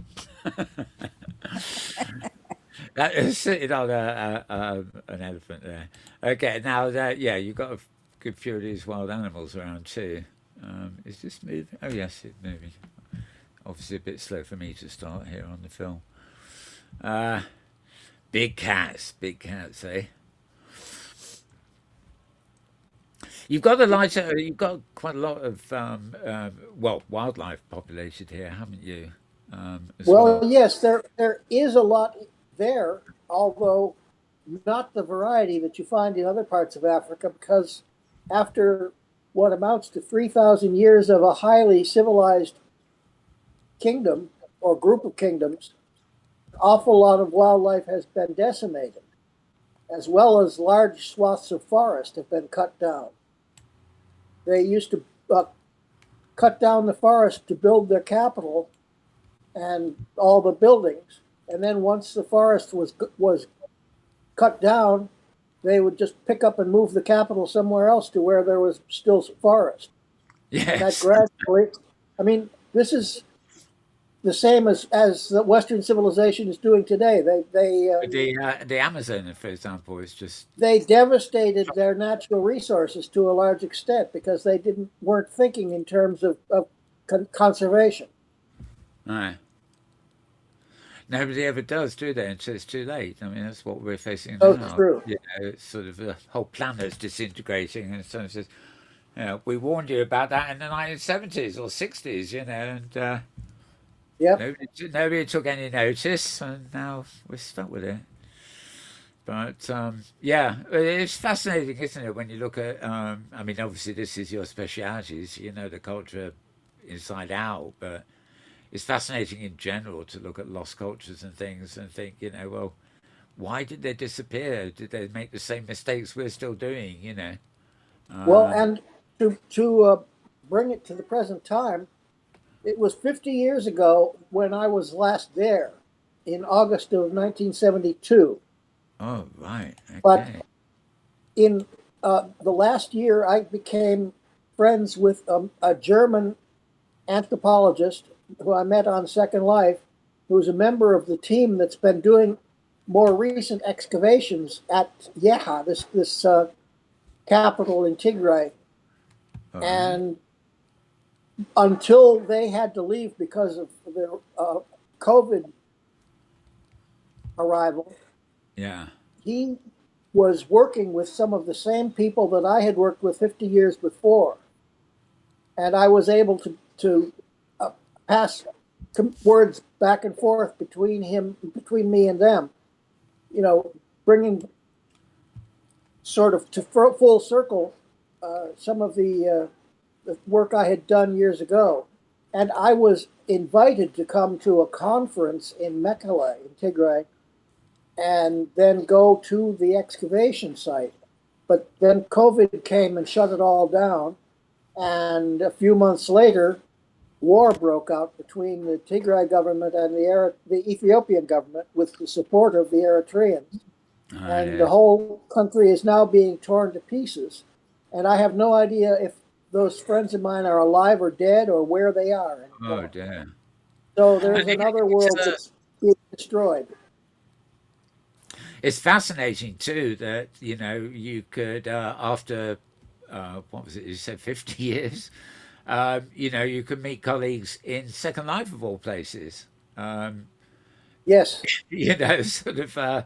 That is sitting on an elephant there. Okay, now you've got a good few of these wild animals around too. Is this moving? Oh yes, it's moving. Obviously a bit slow for me to start here on the film. Big cats, eh? You've got you've got quite a lot of wildlife populated here, haven't you? Well, yes, there is a lot there, although not the variety that you find in other parts of Africa, because after what amounts to 3,000 years of a highly civilized kingdom or group of kingdoms, an awful lot of wildlife has been decimated, as well as large swaths of forest have been cut down. They used to cut down the forest to build their capital and all the buildings, and then once the forest was cut down, they would just pick up and move the capital somewhere else to where there was still forest. And that Yes. gradually, I mean, this is the same as the Western civilization is doing today. The Amazon, for example, is just They devastated their natural resources to a large extent because they weren't thinking in terms of conservation. no. Nobody ever does, do they? Until it's too late. I mean, that's what we're facing So now. true. You know, it's sort of the whole planet's disintegrating, and so it says, you know, we warned you about that in the 1970s or 60s, you know, and Yep. nobody took any notice, and now we're stuck with it. But yeah, it's fascinating, isn't it, when you look at, I mean, obviously this is your specialities, you know, the culture inside out, but it's fascinating in general to look at lost cultures and things and think, you know, well, why did they disappear? Did they make the same mistakes we're still doing, you know? Well, Um, and to bring it to the present time, it was 50 years ago when I was last there in August of 1972. oh, right, But okay. in the last year, I became friends with a German anthropologist who I met on Second Life, who's a member of the team that's been doing more recent excavations at Yeha, this capital in Tigray. All right. And until they had to leave because of the COVID arrival, Yeah. he was working with some of the same people that I had worked with 50 years before. And I was able to pass words back and forth between me and them, you know, bringing sort of to full circle some of the work I had done years ago. And I was invited to come to a conference in Mekelle, in Tigray, and then go to the excavation site. But then COVID came and shut it all down. And a few months later, war broke out between the Tigray government and the Ethiopian government with the support of the Eritreans. Oh, And the yeah. whole country is now being torn to pieces. And I have no idea if those friends of mine are alive or dead or where they are Oh, anymore. dear. So there's And again, another it's, world that's being destroyed. it's fascinating too that you know you could after what was it you said 50 years, you know, you could meet colleagues in Second Life of all places. Um, Yes. you know, sort of uh,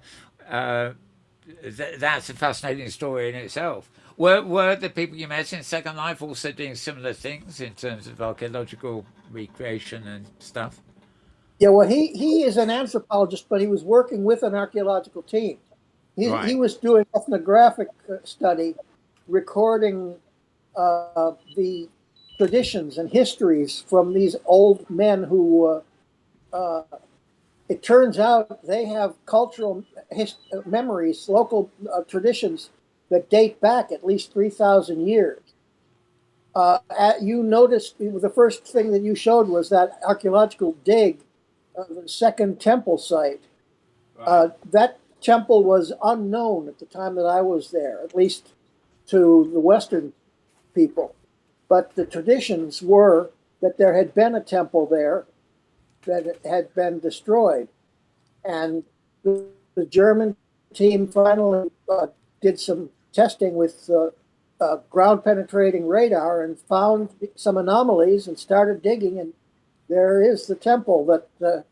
that's a fascinating story in itself. Were the people you met in Second Life also doing similar things in terms of archaeological recreation and stuff? Yeah, well, he is an anthropologist, but he was working with an archaeological team. He Right. was doing ethnographic study, recording the traditions and histories from these old men who, it turns out, they have cultural memories, local traditions that date back at least 3,000 years. You noticed the first thing that you showed was that archaeological dig, the second temple site. Right. That temple was unknown at the time that I was there, at least to the Western people. But the traditions were that there had been a temple there that had been destroyed. And the German team finally did some testing with ground penetrating radar and found some anomalies and started digging. And there is the temple that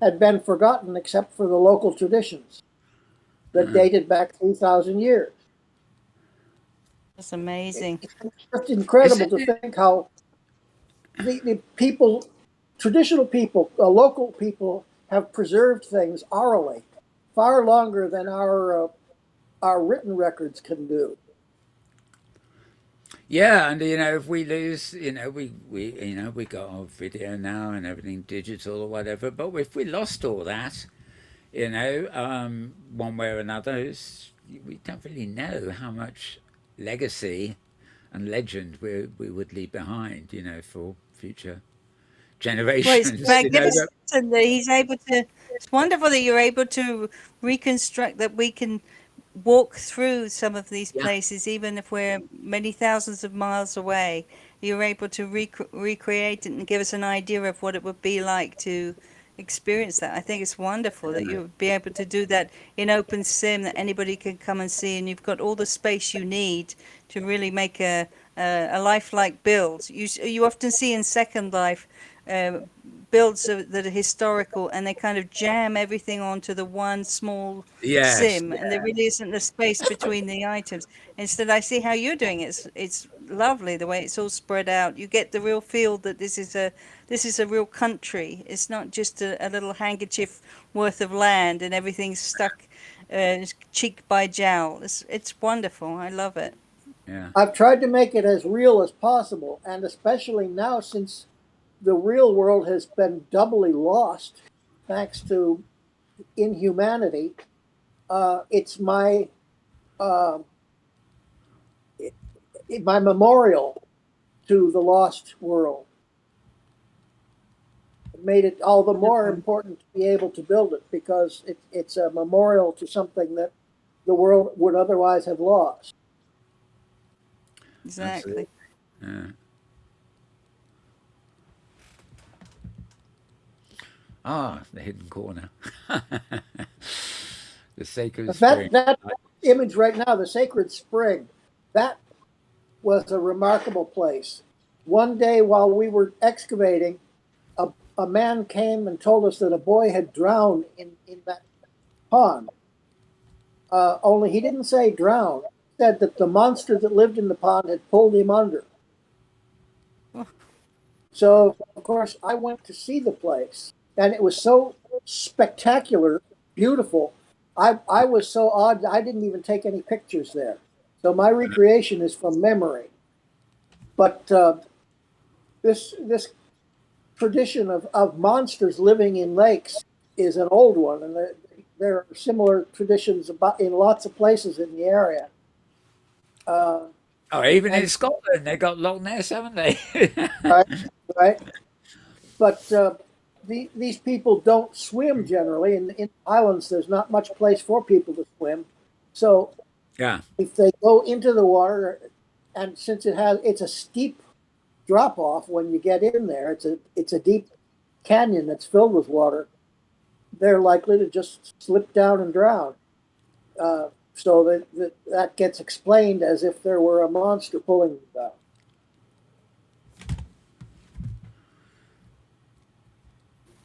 had been forgotten except for the local traditions that dated back 3,000 years. That's amazing. It's just Isn't incredible to it? think how the people, traditional people, local people, have preserved things orally far longer than our written records can do. Yeah, and you know, if we lose, you know, we you know we got our video now and everything digital or whatever. But if we lost all that, you know, one way or another, we don't really know how much legacy and legend we would leave behind, you know, for future Well, it's generations. You know, that, magnificent that he's able to. It's wonderful that you're able to reconstruct that we can walk through some of these Yeah. places, even if we're many thousands of miles away, you're able to recreate it and give us an idea of what it would be like to experience that. I think it's wonderful that you'll be able to do that in open sim, that anybody can come and see, and you've got all the space you need to really make a lifelike build. You often see in Second Life uh, builds that are historical, and they kind of jam everything onto the one small Yes. sim, and there really isn't the space between the items. Instead, I see how you're doing it. It's lovely the way it's all spread out. You get the real feel that this is a real country. It's not just a little handkerchief worth of land and everything's stuck cheek by jowl. It's wonderful. I love it. Yeah. I've tried to make it as real as possible, and especially now since the real world has been doubly lost thanks to inhumanity. It's uh, my memorial to the lost world. It made it all the more Wonderful. important to be able to build it because it's a memorial to something that the world would otherwise have lost. Exactly. Absolutely. Yeah. Ah, the hidden corner. The sacred spring. That image right now, the sacred spring, that was a remarkable place. One day while we were excavating, a man came and told us that a boy had drowned in that pond. Only he didn't say drowned. He said that the monster that lived in the pond had pulled him under. So, of course, I went to see the place, and it was so spectacular, beautiful. I was so awed, I didn't even take any pictures there. So my recreation is from memory. But this tradition of monsters living in lakes is an old one, and there are similar traditions about in lots of places in the area. Uh, Oh, even in and Scotland, they got Loch Ness, haven't they? right, right. But these people don't swim generally. In islands, there's not much place for people to swim. So Yeah. if they go into the water, and since it's a steep drop off when you get in there, it's a deep canyon that's filled with water. They're likely to just slip down and drown. So that gets explained as if there were a monster pulling them down.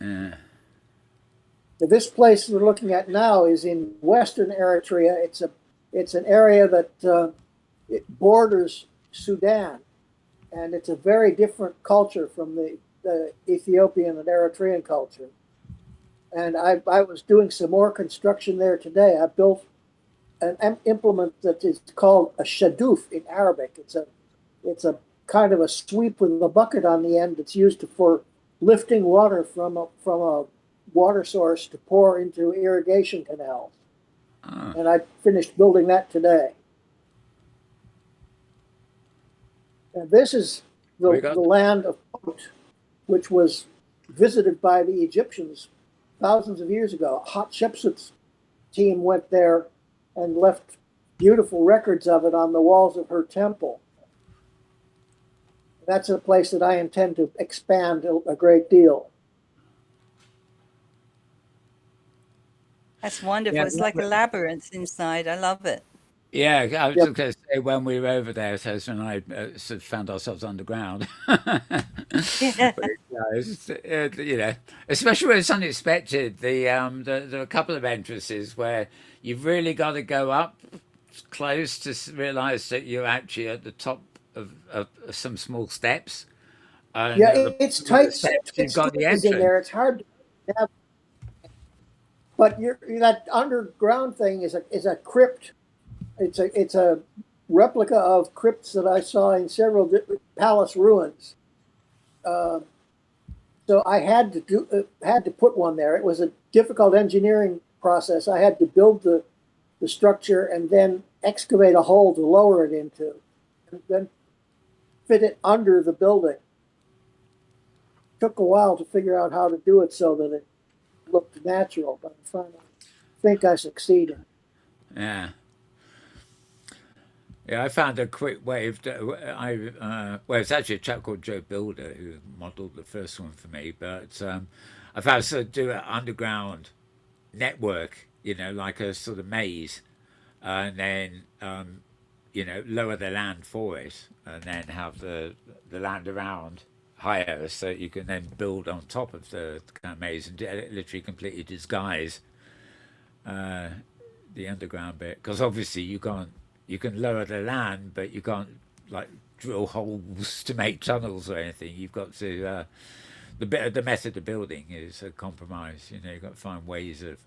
Yeah. This place we're looking at now is in western Eritrea. It's an area that it borders Sudan, and it's a very different culture from the Ethiopian and Eritrean culture. And I was doing some more construction there today. I built an implement that is called a shadoof in Arabic. It's a kind of a sweep with a bucket on the end that's used for lifting water from a water source to pour into irrigation canals. Oh, And I finished building that today. And this is we the got. land of Punt, which was visited by the Egyptians thousands of years ago. Hatshepsut's team went there and left beautiful records of it on the walls of her temple. That's a place that I intend to expand a great deal. That's wonderful. Yeah. It's like a labyrinth inside. I love it. Yeah, I was Yep. just going to say when we were over there, so when I sort of found ourselves underground. Yeah. But, especially when it's unexpected. There are a couple of entrances where you've really got to go up close to realize that you're actually at the top of some small steps, and Yeah, at the it's bottom of the tight, steps tight you've got the squeeze in entrance. there. It's hard to navigate. But that underground thing is a crypt. It's a replica of crypts that I saw in several palace ruins. Uh, so I had to put one there. It was a difficult engineering process. I had to build the structure and then excavate a hole to lower it into, and then fit it under the building. Took a while to figure out how to do it so that it looked natural, but I finally think I succeeded. Yeah. Yeah, I found a quick way of. Well, it's actually a chap called Joe Builder who modelled the first one for me, but I found to do an underground network, like a sort of maze, and then lower the land for it, and then have the land around higher, so you can then build on top of the kind of maze and literally completely disguise uh, the underground bit. Because obviously you can lower the land, but you can't like drill holes to make tunnels or anything. You've got to the method of building is a compromise. You've got to find ways of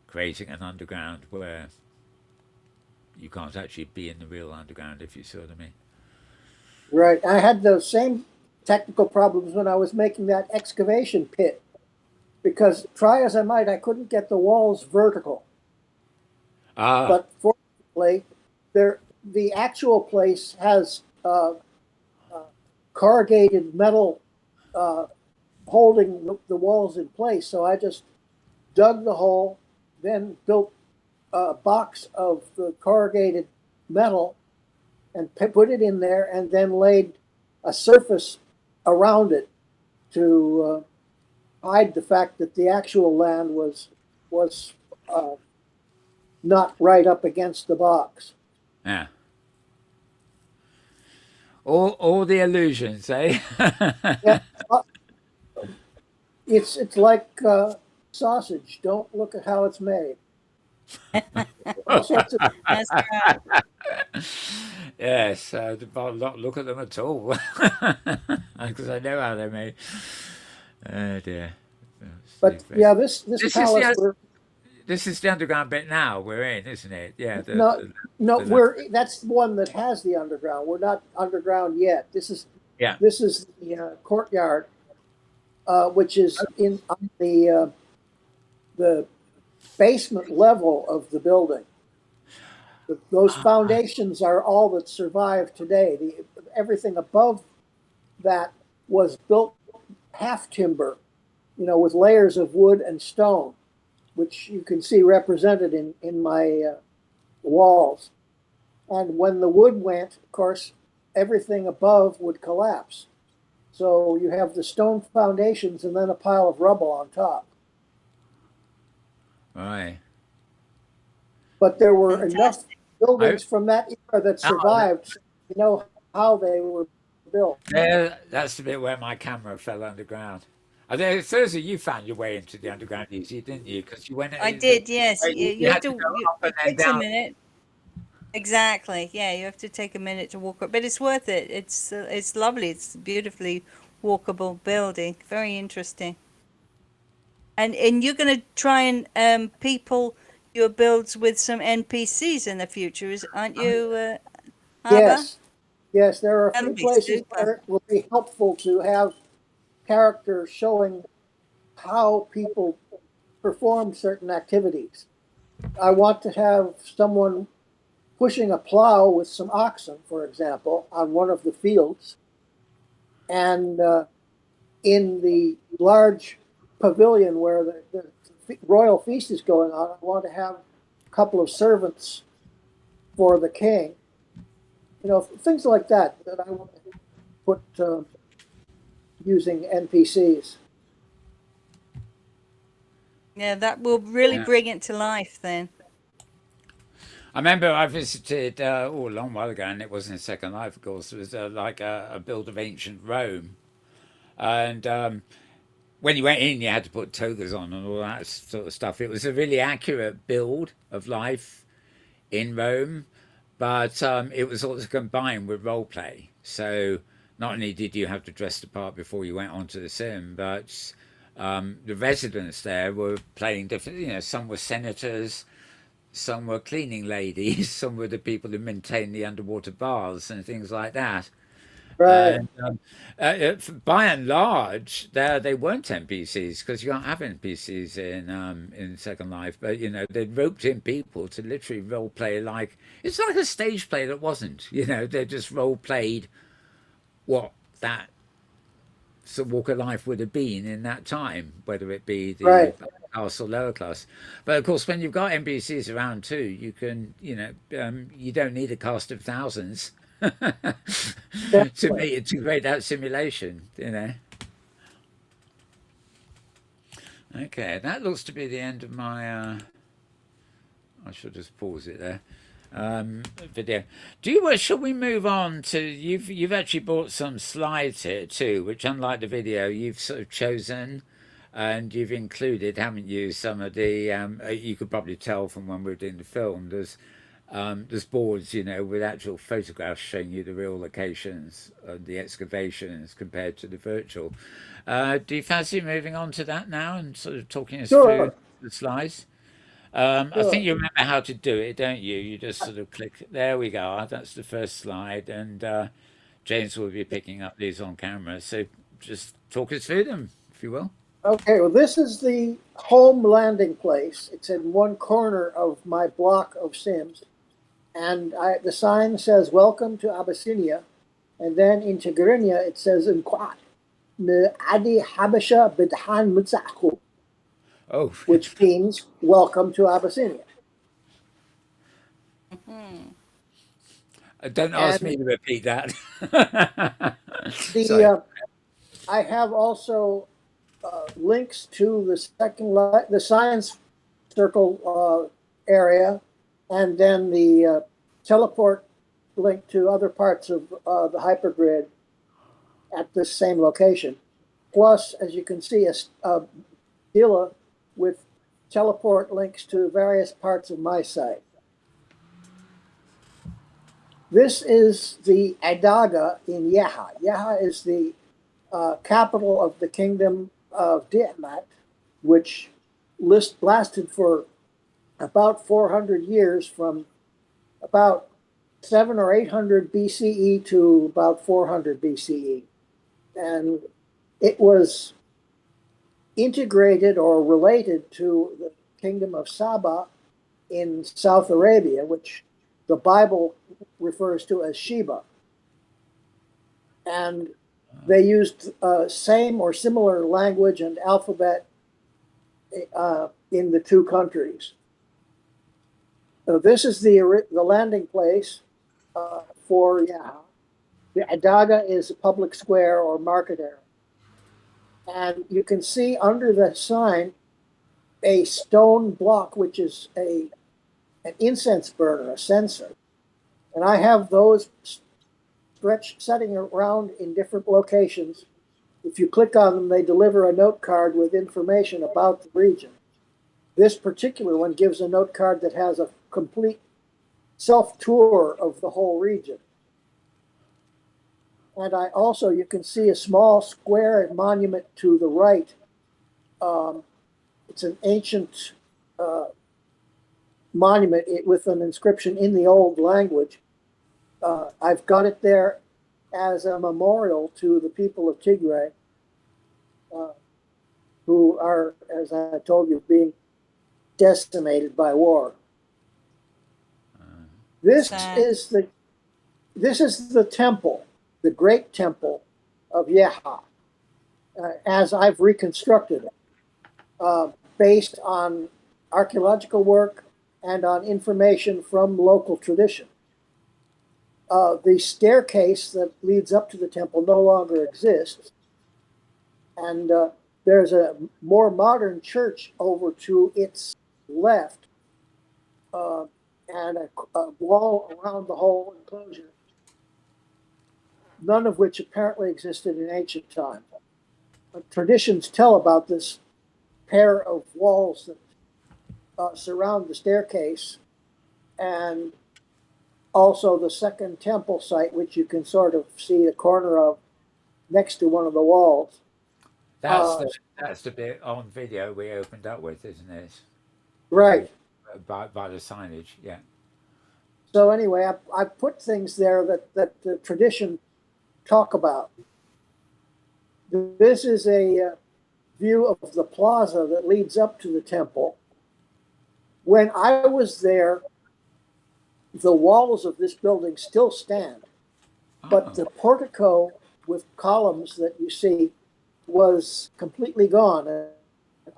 creating an underground where you can't actually be in the real underground, if you see what I mean. Right. I had those same technical problems when I was making that excavation pit because try as I might, I couldn't get the walls vertical. Ah, But fortunately, the actual place has corrugated metal uh, holding the walls in place. So I just dug the hole, then built a box of the corrugated metal and put it in there, and then laid a surface around it to hide the fact that the actual land was not right up against the box. yeah. All the illusions, eh? Yeah, it's like sausage. Don't look at how it's made. All sorts of That's right. Yes, not look at them at all, because I know how they're made. Oh dear. But yeah, this This is palace the we're this is the underground bit now we're in, isn't it? Yeah. no no The that's the one that has the underground. We're not underground yet. yeah. This is the courtyard, which is in on the basement level of the building. Those foundations are all that survive today. Everything above that was built half timber, with layers of wood and stone, which you can see represented in my walls. And when the wood went, of course, everything above would collapse. So you have the stone foundations and then a pile of rubble on top. Right. But there were enough Fantastic. I buildings from that era that oh, survived, so you know how they were built. there, that's the bit where my camera fell underground. I think Thursday you found your way into the underground easy, didn't you? Because you went I in did, yes. you You have had to to, go up and it then takes a down. minute. Exactly. Yeah, you have to take a minute to walk up, but it's worth it. It's lovely. It's a beautifully walkable building. Very interesting. And you're going to try and people your builds with some NPCs in the future, aren't you, Aba? Yes, yes, there are a That'll few be places super. where it will be helpful to have characters showing how people perform certain activities. I want to have someone pushing a plow with some oxen, for example, on one of the fields. And in the large pavilion where the royal feast is going on, I want to have a couple of servants for the king. Things like that I want to put using NPCs. Yeah, that will really Yeah. bring it to life then. I remember I visited a long while ago, and it wasn't in Second Life, of course. It was like a build of ancient Rome, and when you went in, you had to put togas on and all that sort of stuff. It was a really accurate build of life in Rome, but it was also combined with role play. So not only did you have to dress the part before you went onto the sim, but the residents there were playing different. Some were senators, some were cleaning ladies, some were the people who maintained the underwater baths and things like that. Right, And by and large, they weren't NPCs because you can't have NPCs in Second Life. But they roped in people to literally role play like it's like a stage play that wasn't. They just role played what that sort of walk of life would have been in that time, whether it be the right. class or lower class. But of course, when you've got NPCs around too, you can, you don't need a cast of thousands Definitely. to create that simulation. Okay, that looks to be the end of my. I should just pause it there. Video. Shall we move on to you've actually brought some slides here too, which unlike the video, you've sort of chosen and you've included, haven't you, some of the you could probably tell from when we were doing the film, there's boards, with actual photographs showing you the real locations of the excavations compared to the virtual. Do you fancy moving on to that now and sort of talking us through Sure, the slides? I think sure. you remember how to do it, don't you? You just sort of click. There we go. That's the first slide, and James will be picking up these on camera. So just talk us through them, if you will. Okay, well, this is the home landing place. It's in one corner of my block of Sims. And the sign says, "Welcome to Abyssinia." And then in Tigrinya, it says, "Nquat, Adi Habasha Bidhan Mutsaku," Oh, which means, "Welcome to Abyssinia." don't ask me And to repeat that. Sorry. the I have also links to the science circle area, and then the teleport link to other parts of the hypergrid at this same location. Plus, as you can see, a dealer with teleport links to various parts of my site. This is the Adaga in Yeha. Yeha is the capital of the kingdom of Diamat, which lasted for about 400 years, from about 7 or 800 BCE to about 400 BCE. And it was integrated or related to the kingdom of Saba in South Arabia, which the Bible refers to as Sheba. And they used same or similar language and alphabet in the two countries. So this is the landing place for Yaha. The Adaga is a public square or market area. And you can see under the sign a stone block, which is an incense burner, a censer. And I have those setting around in different locations. If you click on them, they deliver a note card with information about the region. This particular one gives a note card that has a complete self-tour of the whole region. And you can see a small square monument to the right. It's an ancient monument with an inscription in the old language. I've got it there as a memorial to the people of Tigray, who are, as I told you, being decimated by war. This is the temple, the great temple of Yeha, as I've reconstructed it, based on archaeological work and on information from local tradition. The staircase that leads up to the temple no longer exists, and there's a more modern church over to its left, and a wall around the whole enclosure, none of which apparently existed in ancient times. Traditions tell about this pair of walls that surround the staircase, and also the second temple site, which you can sort of see the corner of next to one of the walls. That's the bit on video we opened up with, isn't it? Right. By the signage, yeah. So anyway, I put things there that the tradition talk about. This is a view of the plaza that leads up to the temple. When I was there, the walls of this building still stand, but the portico with columns that you see was completely gone and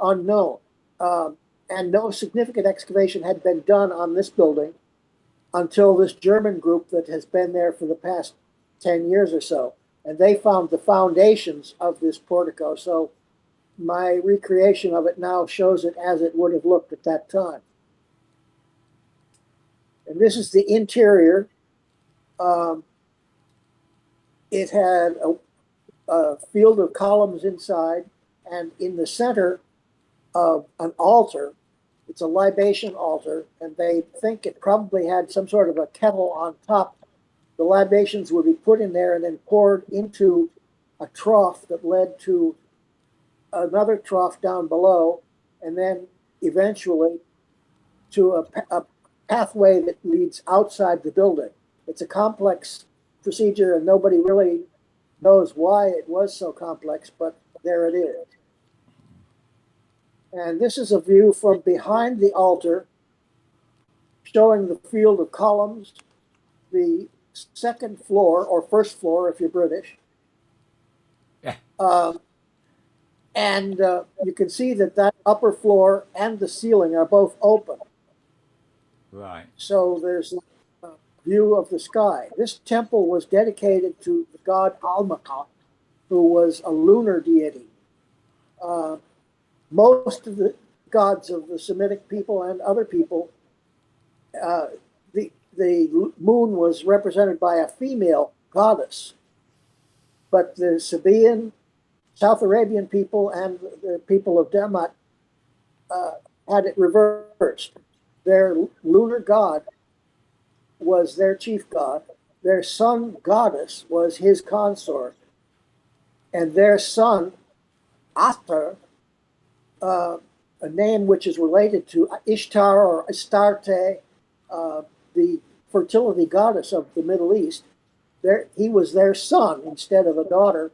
unknown. and no significant excavation had been done on this building until this German group that has been there for the past 10 years or so. And they found the foundations of this portico. So my recreation of it now shows it as it would have looked at that time. And this is the interior. It had a field of columns inside, and in the center of an altar, it's a libation altar, and they think it probably had some sort of a kettle on top. The libations would be put in there and then poured into a trough that led to another trough down below, and then eventually to a pathway that leads outside the building. It's a complex procedure, and nobody really knows why it was so complex, but there it is. And this is a view from behind the altar, showing the field of columns, the second floor, or first floor if you're British. Yeah. And you can see that that upper floor and the ceiling are both open. Right. So there's a view of the sky. This temple was dedicated to the god Almaka, who was a lunar deity. Most of the gods of the Semitic people and other people, the moon was represented by a female goddess. But the Sabaean, South Arabian people and the people of Damat had it reversed. Their lunar god was their chief god. Their sun goddess was his consort. And their son, Atar, a name which is related to Ishtar or Astarte, the fertility goddess of the Middle East. He was their son instead of a daughter,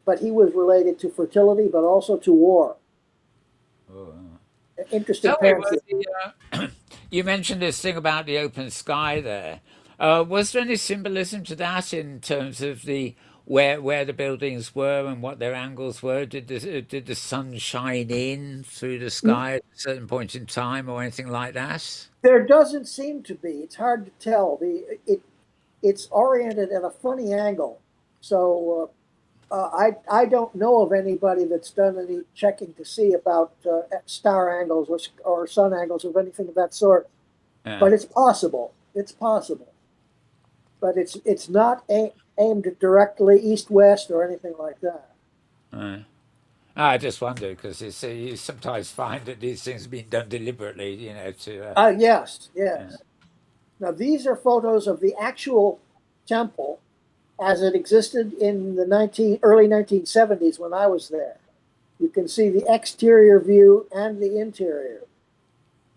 but he was related to fertility, but also to war. Oh. Interesting Tell me, parents. you mentioned this thing about the open sky there. Was there any symbolism to that in terms of the where the buildings were and what their angles were? Did the sun shine in through the sky at a certain point in time or anything like that? There doesn't seem to be. It's hard to tell. It's oriented at a funny angle, so I don't know of anybody that's done any checking to see about star angles or sun angles or anything of that sort. But it's possible. It's possible. But it's not aimed directly east-west or anything like that. I just wonder because you sometimes find that these things have been done deliberately, to Yes, yeah. yes. Now these are photos of the actual temple as it existed in the early 1970s when I was there. You can see the exterior view and the interior.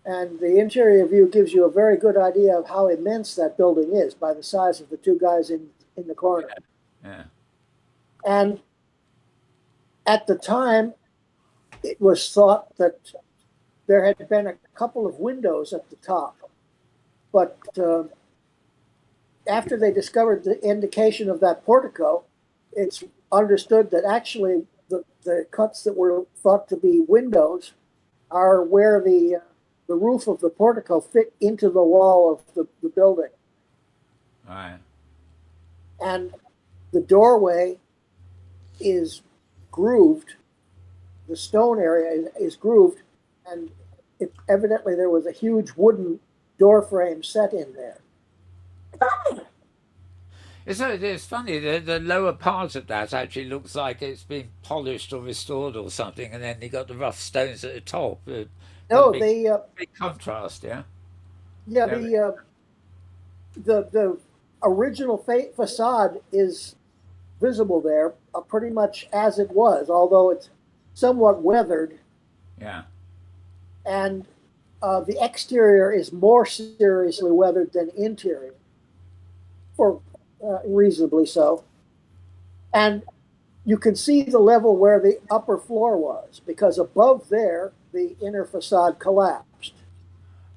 And the interior view gives you a very good idea of how immense that building is by the size of the two guys in the corner. Yeah. And at the time, it was thought that there had been a couple of windows at the top. But after they discovered the indication of that portico, it's understood that actually the cuts that were thought to be windows are where the roof of the portico fit into the wall of the building. Right. And the doorway is grooved. The stone area is grooved, and evidently there was a huge wooden door frame set in there. It's funny, the lower part of that actually looks like it's been polished or restored or something, and then you got the rough stones at the top. Got a No, big contrast, yeah? yeah, Yeah. the original facade is visible there, pretty much as it was, although it's somewhat weathered, Yeah. and the exterior is more seriously weathered than interior, for reasonably so. And you can see the level where the upper floor was, because above there, the inner facade collapsed.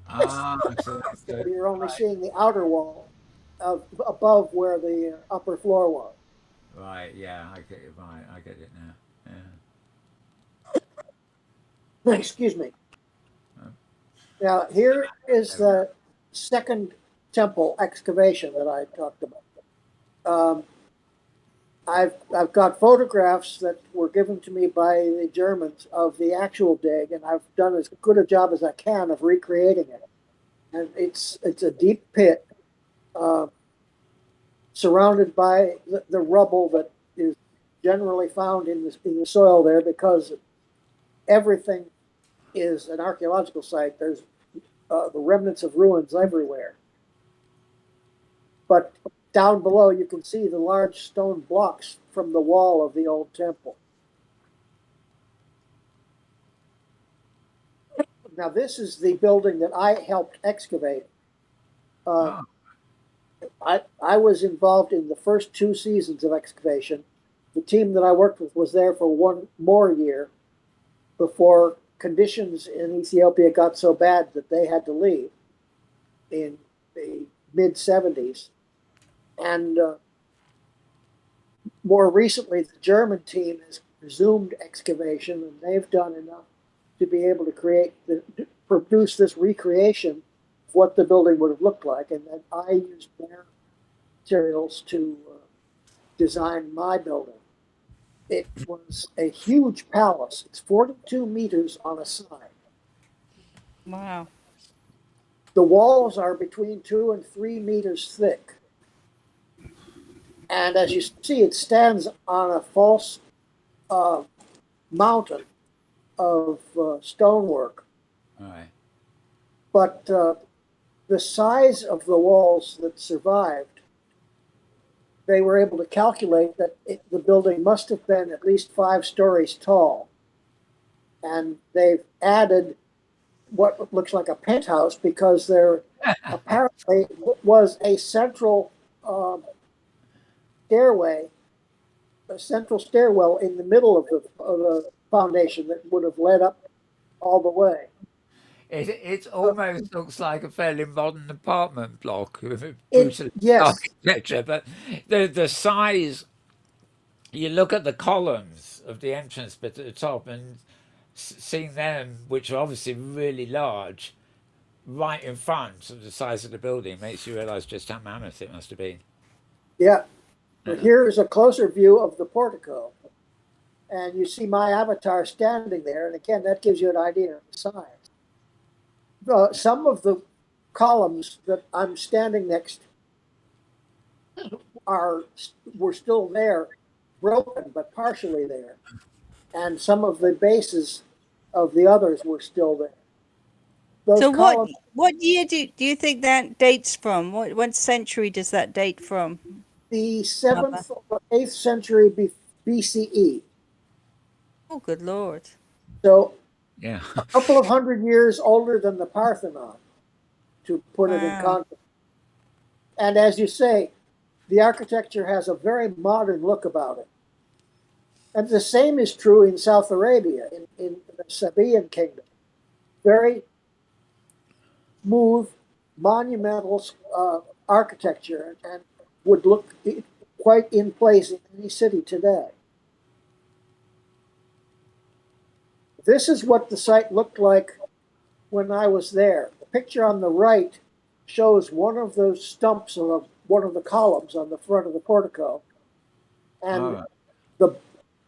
So that's So good. you're only seeing the outer wall above where the upper floor was. Right, yeah, I get it now. Yeah. Excuse me. Now, here is the second temple excavation that I talked about. I've got photographs that were given to me by the Germans of the actual dig, and I've done as good a job as I can of recreating it. And it's a deep pit surrounded by the rubble that is generally found in the soil there, because everything is an archaeological site. There's the remnants of ruins everywhere. But down below, you can see the large stone blocks from the wall of the old temple. Now, this is the building that I helped excavate. I was involved in the first 2 seasons of excavation. The team that I worked with was there for 1 more year before conditions in Ethiopia got so bad that they had to leave in the mid-70s. And more recently, the German team has resumed excavation, and they've done enough to be able to produce this recreation of what the building would have looked like. And then I used their materials to design my building. It was a huge palace. It's 42 meters on a side. Wow. The walls are between 2 and 3 meters thick. And as you see, it stands on a false mountain of stonework. All right. But the size of the walls that survived, they were able to calculate that the building must have been at least 5 stories tall. And they've added what looks like a penthouse, because there apparently was a central stairway, a central stairwell in the middle of the foundation that would have led up all the way. It almost looks like a fairly modern apartment block with Yes. architecture, but the size. You look at the columns of the entrance bit at the top, and seeing them, which are obviously really large, right in front of the size of the building, makes you realise just how mammoth it must have been. Yeah. But here is a closer view of the portico. And you see my avatar standing there. And again, that gives you an idea of the size. Some of the columns that I'm standing next were still there, broken, but partially there. And some of the bases of the others were still there. Those So columns, what year do you think that dates from? What century does that date from? the Aba? 7th or 8th century BCE. Oh, good Lord. So Yeah. a couple of 100 years older than the Parthenon, to put it in Wow. context. And as you say, the architecture has a very modern look about it. And the same is true in South Arabia, in the Sabaean kingdom. Very smooth, monumental architecture, and would look quite in place in any city today. This is what the site looked like when I was there. The picture on the right shows one of those stumps of one of the columns on the front of the portico. And the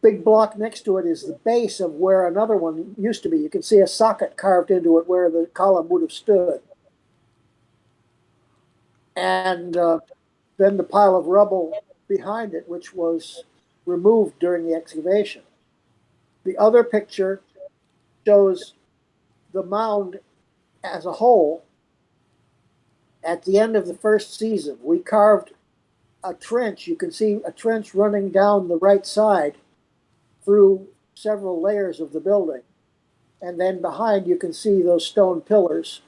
big block next to it is the base of where another one used to be. You can see a socket carved into it where the column would have stood. And then the pile of rubble behind it, which was removed during the excavation. The other picture shows the mound as a whole. At the end of the first season, we carved a trench. You can see a trench running down the right side through several layers of the building. And then behind, you can see those stone pillars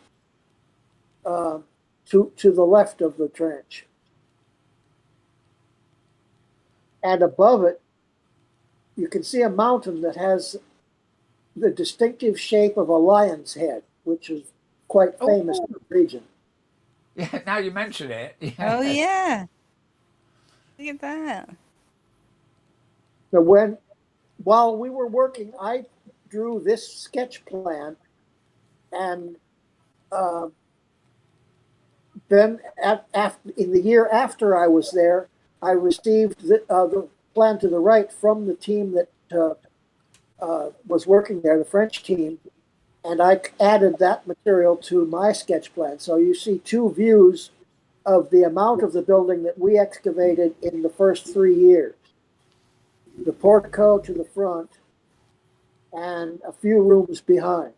to the left of the trench. And above it, you can see a mountain that has the distinctive shape of a lion's head, which is quite famous in the region. Yeah, now you mention it. Oh, Yes. yeah. Look at that. So while we were working, I drew this sketch plan, and then in the year after I was there, I received the plan to the right from the team that was working there, the French team, and I added that material to my sketch plan. So you see two views of the amount of the building that we excavated in the first 3 years. The portico to the front and a few rooms behind.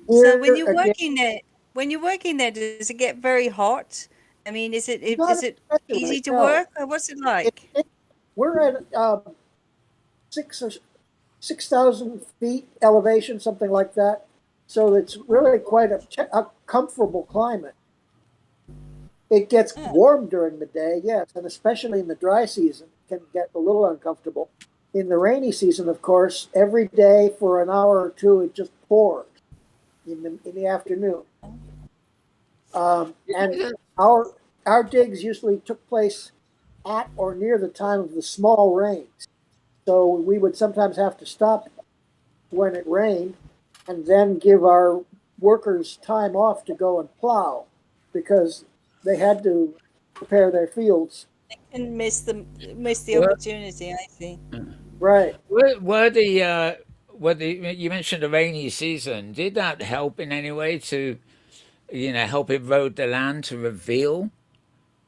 So when Here you're again, working there, does it get very hot? I mean, not is it especially, easy to no. work, or what's it like? We're at 6,000 feet elevation, something like that. So it's really quite a comfortable climate. It gets warm during the day, yes, and especially in the dry season, it can get a little uncomfortable. In the rainy season, of course, every day for an hour or two, it just pours in the afternoon. And our digs usually took place at or near the time of the small rains. So we would sometimes have to stop when it rained and then give our workers time off to go and plow because they had to prepare their fields. And miss the Well, opportunity, I see. Right. were the you mentioned the rainy season? Did that help in any way to help erode the land to reveal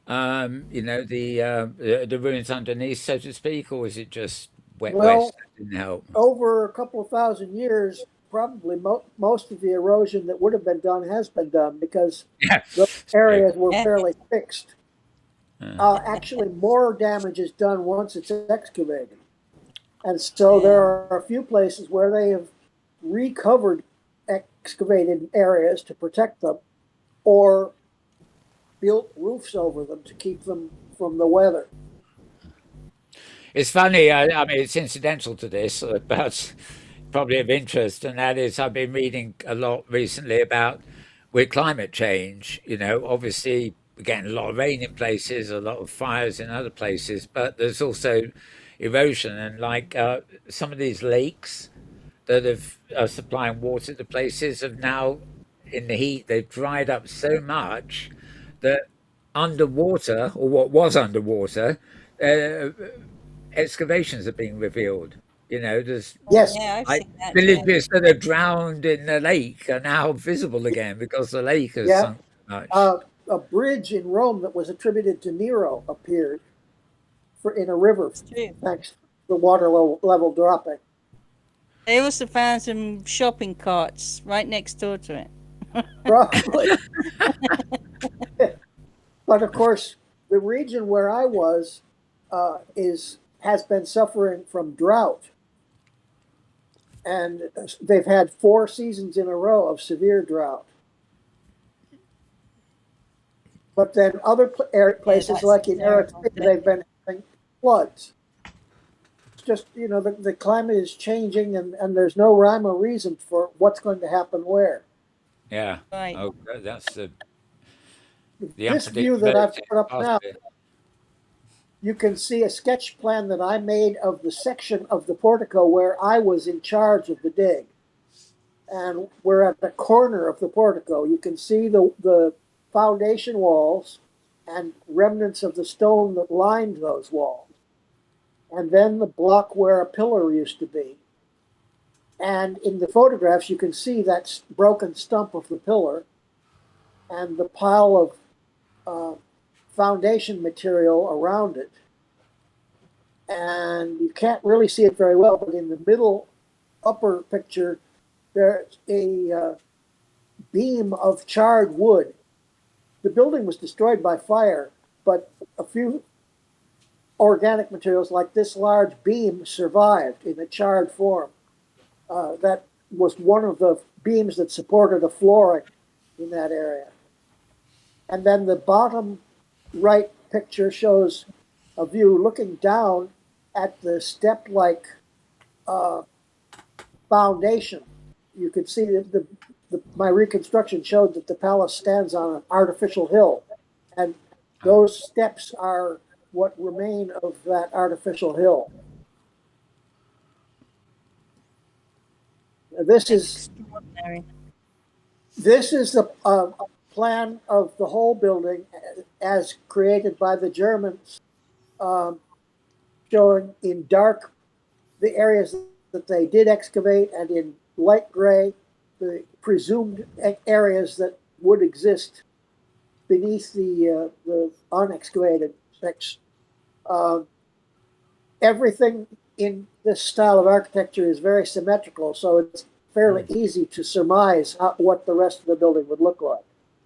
the ruins underneath, so to speak, or was it just wet west Well, that didn't help? over a couple of thousand years, probably most of the erosion that would have been done has been done because Yeah. those So, areas were Yeah. fairly fixed. Actually, more damage is done once it's excavated. And so there Yeah. are a few places where they have recovered excavated areas to protect them or built roofs over them to keep them from the weather. it's funny. I mean, it's incidental to this, but probably of interest, and that is I've been reading a lot recently about with climate change. Obviously we're getting a lot of rain in places, a lot of fires in other places, but there's also erosion, and like some of these lakes that have are supplying water to places have now, in the heat, they've dried up so much that underwater, or what was underwater, uh, excavations are being revealed. There's Yes, Yeah, I've like seen that. Yeah. villages that are drowned in the lake are now visible again because the lake has yeah. sunk so much. A bridge in Rome that was attributed to Nero appeared in a river It's true. thanks to the water level dropping. They also found some shopping carts right next door to it. Probably. But of course, the region where I was has been suffering from drought, and they've had 4 seasons in a row of severe drought. But then other Yeah, places that's like in terrible. Eritrea, they've been having floods. It's just the climate is changing, and there's no rhyme or reason for what's going to happen where. Yeah. Right. Oh, that's the This view that I've unpredictability put up part now, of it. you can see a sketch plan that I made of the section of the portico where I was in charge of the dig. And we're at the corner of the portico. You can see the foundation walls and remnants of the stone that lined those walls. And then the block where a pillar used to be. And in the photographs, you can see that broken stump of the pillar and the pile of foundation material around it. And you can't really see it very well, but in the middle upper picture, there's a beam of charred wood. The building was destroyed by fire, but a few organic materials like this large beam survived in a charred form. That was one of the beams that supported a flooring in that area. And then the bottom right picture shows a view looking down at the step-like foundation. You could see that my reconstruction showed that the palace stands on an artificial hill, and those steps are what remain of that artificial hill. This That's is extraordinary. the plan of the whole building as created by the Germans, showing in dark the areas that they did excavate, and in light gray the presumed areas that would exist beneath the unexcavated section. Everything in this style of architecture is very symmetrical, so it's fairly easy to surmise what the rest of the building would look like.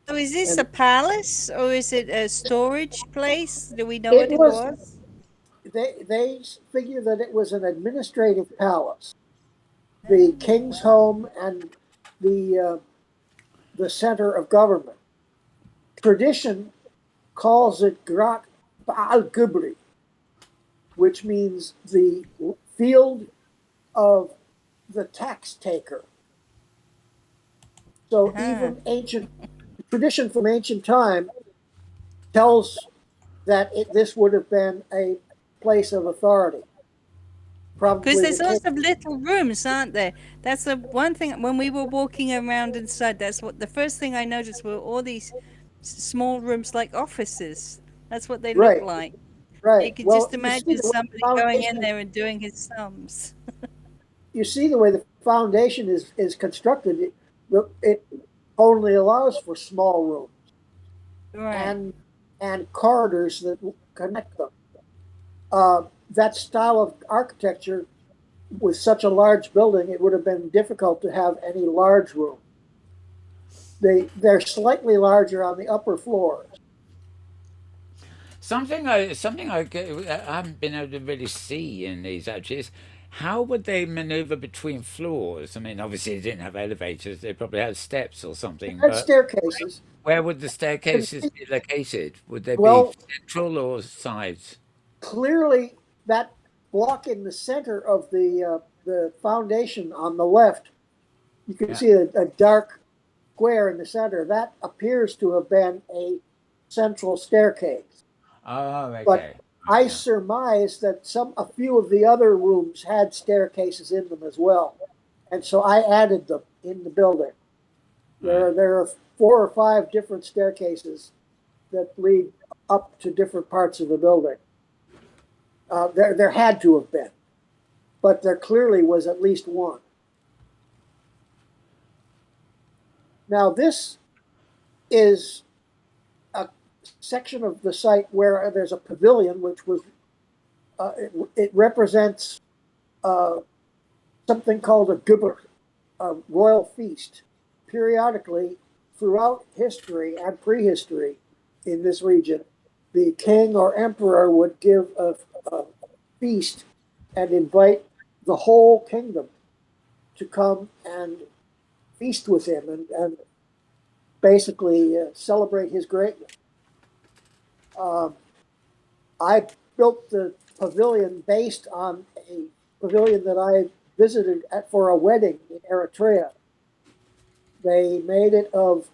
So is this a And palace or is it a storage place? Do we know it what it was, was? they figure that it was an administrative palace, the king's home and the center of government. Tradition calls it Grat Baal Gubri, which means the field of the tax taker. So Ah. even ancient tradition from ancient time tells that this would have been a place of authority. Because Probably the there's king. lots of little rooms, aren't there? That's the one thing when we were walking around inside. That's what the first thing I noticed were all these small rooms like offices. That's what they look Right, like. You right. can Well, just you see imagine the way somebody the going in foundation. there and doing his sums. You see the way the foundation is constructed. It only allows for small rooms Right. and corridors that connect them. That style of architecture, with such a large building, it would have been difficult to have any large room. They're slightly larger on the upper floors. I haven't been able to really see in these actually is how would they maneuver between floors? I mean, obviously they didn't have elevators; they probably had steps or They something. had But staircases. where would the And staircases be located? Would they be well, central or sides? clearly that block in the center of the foundation on the left, you can Yeah. see a dark square in the center. That appears to have been a central staircase. Oh, But okay. Right, I yeah. surmise that a few of the other rooms had staircases in them as well, and so I added them in the building. Right. There are 4 or 5 different staircases that lead up to different parts of the building. There had to have been, but there clearly was at least one. Now this is a section of the site where there's a pavilion, which was it represents something called a gubber, a royal feast. Periodically, throughout history and prehistory in this region, the king or emperor would give a feast and invite the whole kingdom to come and feast with him and basically celebrate his greatness. Um, I built the pavilion based on a pavilion that I visited for a wedding in Eritrea. They made it of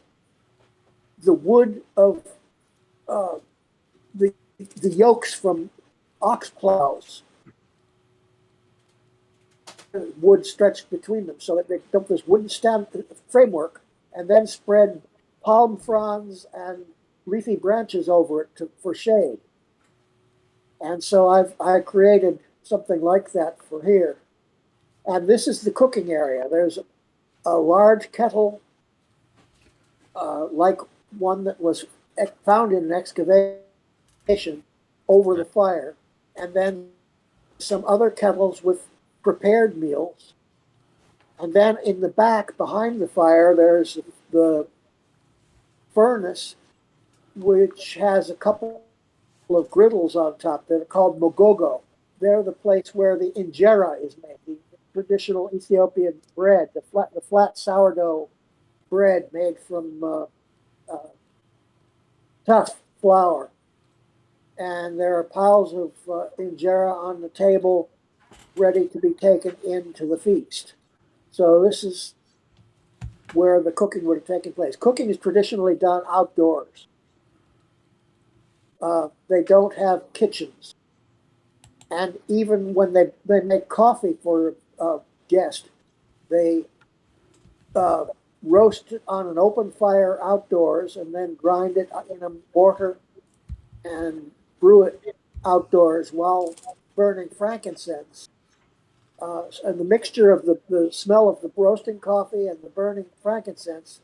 the wood of uh, the yokes from ox plows, wood stretched between them, so that they built this wooden stem framework and then spread palm fronds and leafy branches over it for shade. And so I created something like that for here. And this is the cooking area. There's a large kettle, like one that was found in an excavation over the fire, and then some other kettles with prepared meals. And then in the back, behind the fire, there's the furnace, which has a couple of griddles on top that are called mogogo. They're the place where the injera is made, the traditional Ethiopian bread, the flat sourdough bread made from tough flour. And there are piles of injera on the table ready to be taken into the feast. So this is where the cooking would have taken place. Cooking is traditionally done outdoors. They don't have kitchens. And even when they make coffee for a guest, they uh, roast it on an open fire outdoors and then grind it in a mortar and brew it outdoors while burning frankincense. And the mixture of the smell of the roasting coffee and the burning frankincense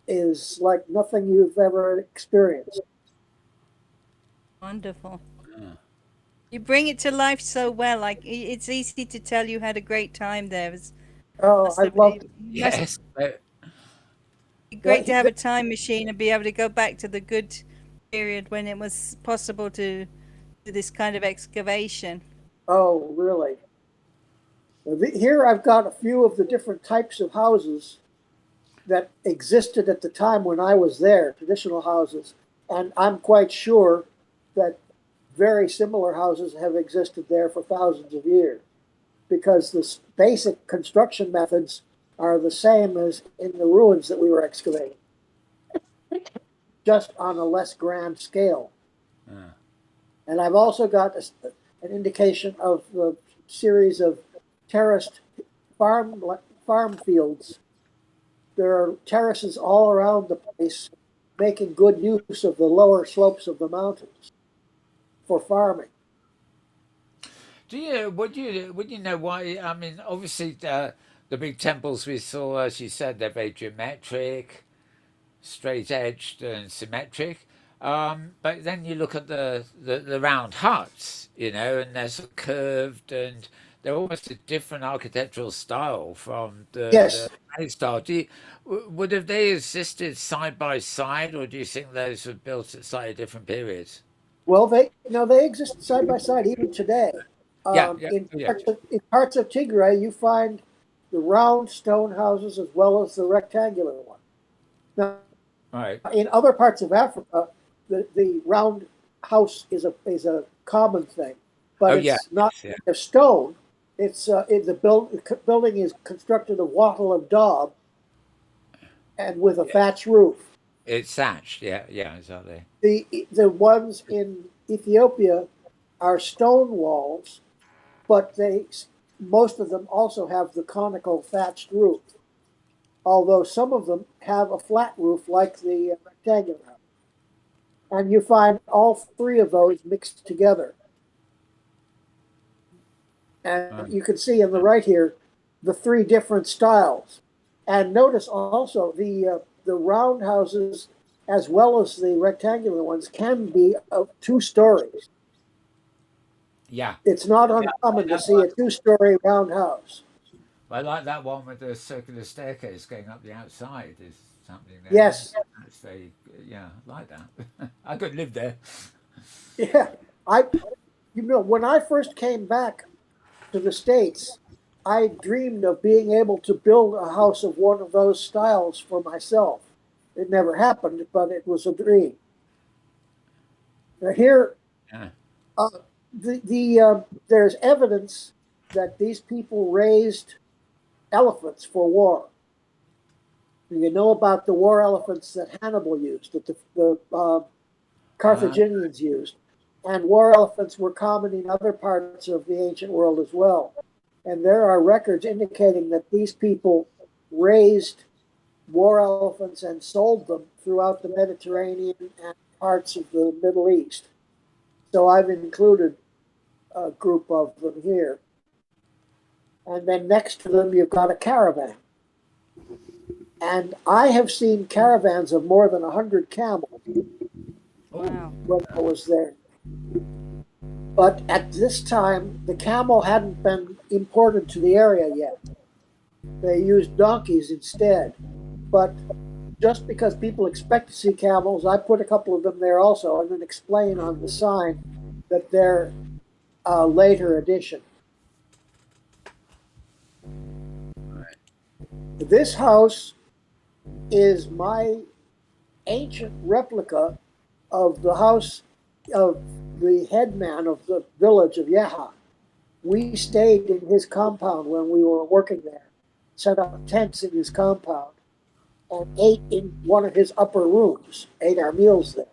is like nothing you've ever experienced. Wonderful. You bring it to life so well. Like it's easy to tell you had a great time there. Oh, I loved It it. must Yes. be The- great to have the- a time machine and be able to go back to the good period when it was possible to do this kind of excavation. oh, really? Here I've got a few of the different types of houses that existed at the time when I was there, traditional houses. And I'm quite sure that very similar houses have existed there for thousands of years because the basic construction methods are the same as in the ruins that we were excavating, just on a less grand scale. And I've also got an indication of the series of terraced farm farm fields. There are terraces all around the place, making good use of the lower slopes of the mountains for farming. Would you know why? I mean, obviously, the big temples we saw, as you said, they're very geometric, straight edged, and symmetric. But then you look at the round huts, and they're sort of curved, and they're almost a different architectural style from the Yes. main style. Would have they existed side by side, or do you think those were built at slightly different periods? Well, they exist side by side even today. Yeah, yeah, yeah. In parts of Tigray, you find the round stone houses as well as the rectangular one. Now, All right. in other parts of Africa, the round house is a common thing, Oh but yeah, it's not yeah, of stone. The building is constructed of wattle and daub and with a yeah. thatch roof. It's thatched. Yeah, yeah, exactly. The ones in Ethiopia are stone walls, but most of them also have the conical thatched roof. Although some of them have a flat roof like the rectangular house. And you find all three of those mixed together. And Um, you can see on the right here the three different styles. And notice also the round houses as well as the rectangular ones can be of 2 stories. yeah, It's not yeah. uncommon to That see one. a 2 story round house. I like that one with the circular staircase going up the outside. Is something there. Yes, That's very, yeah, I like that. I could live there. yeah. I when I first came back to the States, I dreamed of being able to build a house of one of those styles for myself. It never happened, but it was a dream. Now here, Yeah. uh, there's evidence that these people raised elephants for war. You know about the war elephants that Hannibal used, that the Uh, Carthaginians used, and war elephants were common in other parts of the ancient world as well. And there are records indicating that these people raised war elephants and sold them throughout the Mediterranean and parts of the Middle East. So I've included a group of them here. And then next to them, you've got a caravan. And I have seen caravans of more than 100 camels Wow. when I was there. But at this time, the camel hadn't been imported to the area yet. They used donkeys instead. But just because people expect to see camels, I put a couple of them there also, and then explain on the sign that they're a later addition. This house is my ancient replica of the house of the headman of the village of Yeha. We stayed in his compound when we were working there, set up tents in his compound, and ate in one of his upper rooms, ate our meals there.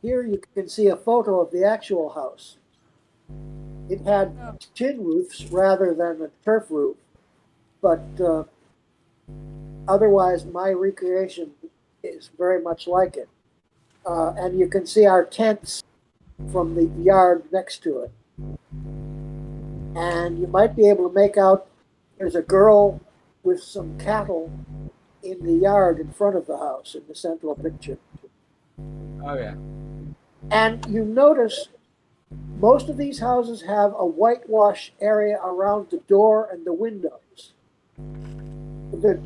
Here you can see a photo of the actual house. It had Oh, tin roofs rather than a turf roof, but otherwise my recreation is very much like it. And you can see our tents from the yard next to it. And you might be able to make out there's a girl with some cattle in the yard in front of the house in the central picture. Oh yeah. And you notice most of these houses have a whitewash area around the door and the windows.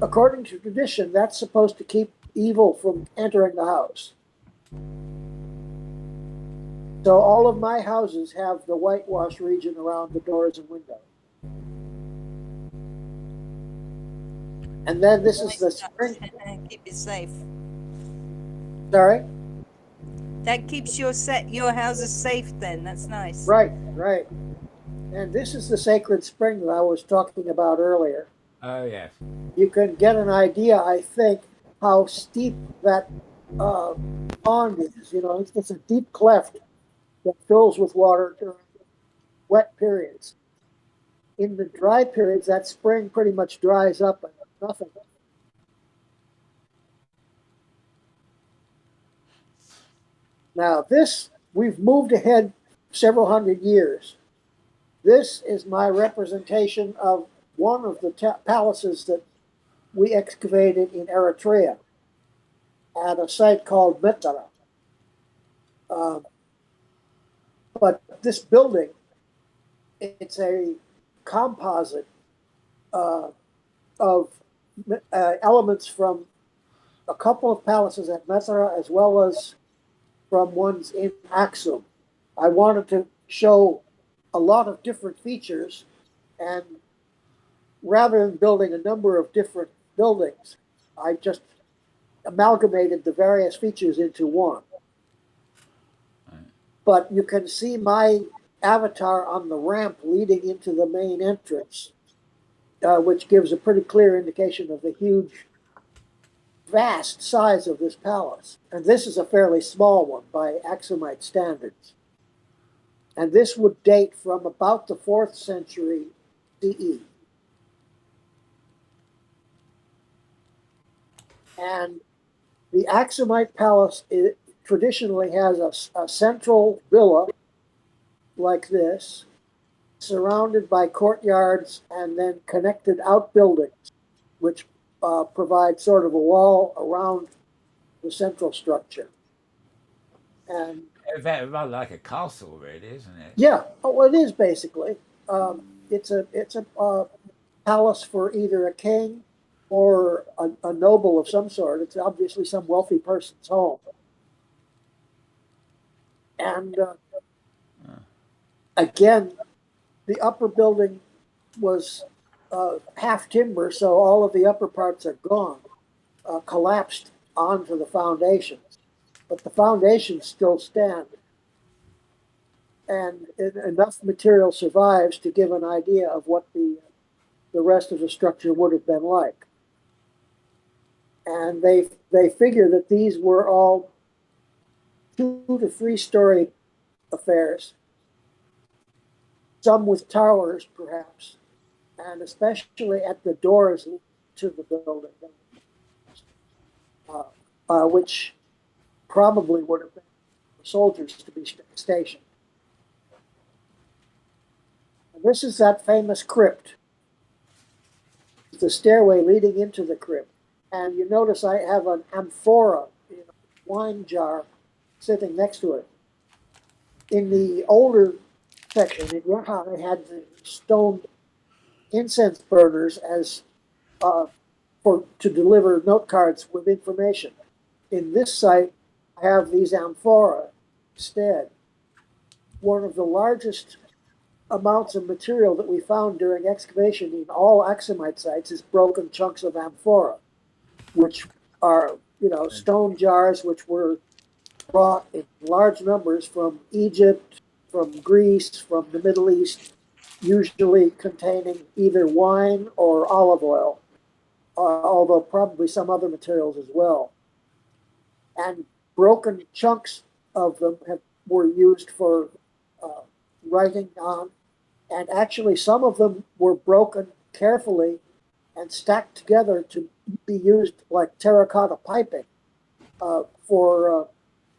According to tradition, that's supposed to keep evil from entering the house. So all of my houses have the whitewash region around the doors and windows. And then this is nice the touch. spring. Keep it safe. Sorry? That keeps your houses safe. Then that's nice. Right, right. And this is the sacred spring that I was talking about earlier. Oh yes. You can get an idea, I think, how steep that uh, pond is. You know, it's a deep cleft that fills with water during wet periods. In the dry periods, that spring pretty much dries up and nothing. Now, this, we've moved ahead several hundred years. This is my representation of one of the palaces that we excavated in Eritrea at a site called Metara. Uh, but this building, it's a composite uh, of elements from a couple of palaces at Metara as well as from ones in Axum. I wanted to show a lot of different features, and rather than building a number of different buildings, I just amalgamated the various features into one. But you can see my avatar on the ramp leading into the main entrance, which gives a pretty clear indication of the huge, vast size of this palace. And this is a fairly small one by Axumite standards. And this would date from about the 4th century CE. And the Axumite palace traditionally has a central villa like this, surrounded by courtyards and then connected outbuildings, which provide sort of a wall around the central structure. And Rather like a castle, really, isn't it? yeah, well, it is basically. It's a palace for either a king or a noble of some sort. It's obviously some wealthy person's home. And again, the upper building was half timber, so all of the upper parts are gone, collapsed onto the foundations. But the foundations still stand. And enough material survives to give an idea of what the rest of the structure would have been like. And they figure that these were all 2 to 3 story affairs, some with towers perhaps, and especially at the doors to the building, which probably would have been soldiers to be stationed. And this is that famous crypt, the stairway leading into the crypt. And you notice I have an amphora, wine jar, sitting next to it. In the older section, in Yaha, they had the stone incense burners as to deliver note cards with information. In this site, I have these amphora instead. One of the largest amounts of material that we found during excavation in all Axumite sites is broken chunks of amphora, which are, stone jars which were brought in large numbers from Egypt, from Greece, from the Middle East, usually containing either wine or olive oil, although probably some other materials as well. and broken chunks of them were used for writing on. And actually, some of them were broken carefully and stacked together to be used like terracotta piping.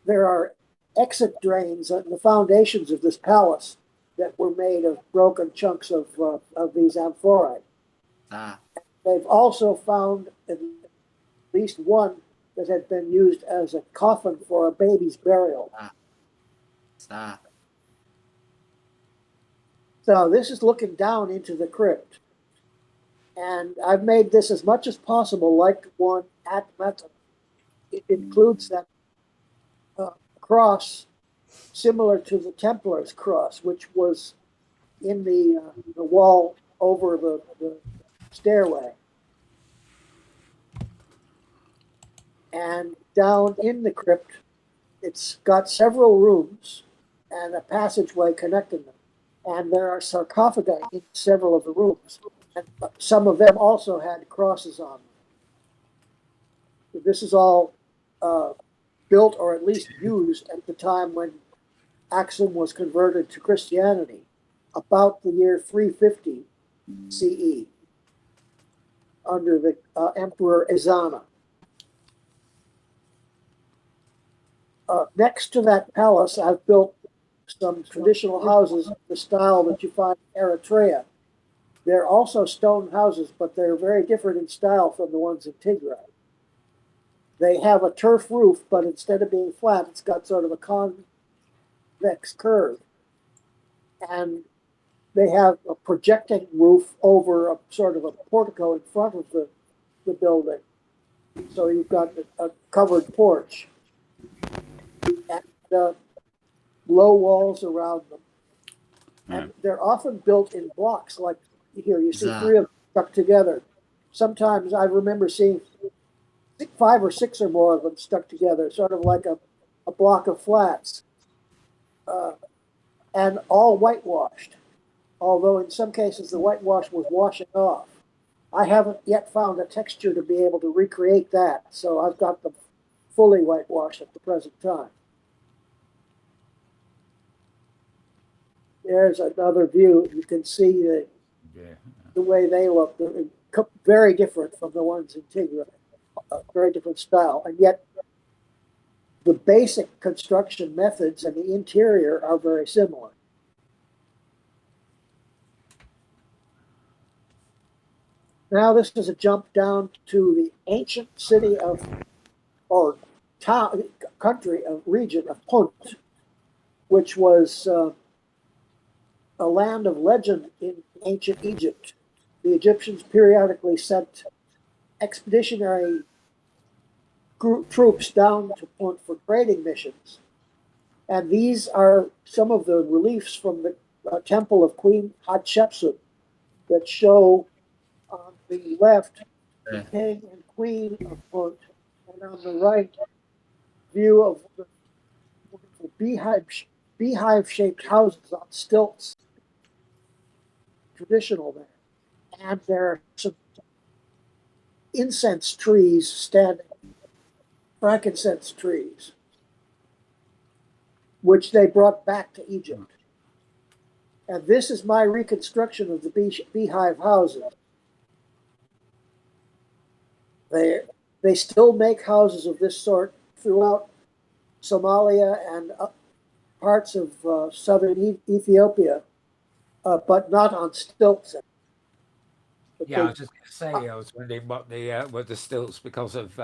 There are exit drains in the foundations of this palace that were made of broken chunks of these amphorae. Ah, They've also found at least one that had been used as a coffin for a baby's burial. ah, So this is looking down into the crypt. And I've made this as much as possible like one at Meta. It includes that cross similar to the Templar's cross, which was in the wall over the stairway. And down in the crypt, it's got several rooms and a passageway connecting them. And there are sarcophagi in several of the rooms. And some of them also had crosses on them. This is all built or at least used at the time when Axum was converted to Christianity, about the year 350 CE, under the Emperor Ezana. Next to that palace, I've built some traditional houses of the style that you find in Eritrea. They're also stone houses, but they're very different in style from the ones in Tigray. They have a turf roof, but instead of being flat, it's got sort of a convex curve. And they have a projecting roof over a sort of a portico in front of the building. So you've got a covered porch. And low walls around them. And they're often built in blocks, like here, you see three of them stuck together. Sometimes I remember seeing 5 or 6 or more of them stuck together, sort of like a block of flats, and all whitewashed, although in some cases the whitewash was washing off. I haven't yet found a texture to be able to recreate that, so I've got them fully whitewashed at the present time. There's another view. You can see the way they look. They're very different from the ones in Tigray. Very different style. And yet the basic construction methods and the interior are very similar. Now this is a jump down to the ancient city of, or town, country, of region of Punt, which was a land of legend in ancient Egypt. The Egyptians periodically sent expeditionary troops down to Punt for trading missions. And these are some of the reliefs from the temple of Queen Hatshepsut that show on the left the king and queen of Punt, and on the right, view of the wonderful beehive-shaped houses on stilts, traditional there. And there are some incense trees standing, frankincense trees, which they brought back to Egypt. And this is my reconstruction of the beehive houses. They still make houses of this sort throughout Somalia and parts of southern Ethiopia, but not on stilts. Yeah, I was just going to say, I was wondering what were the stilts because of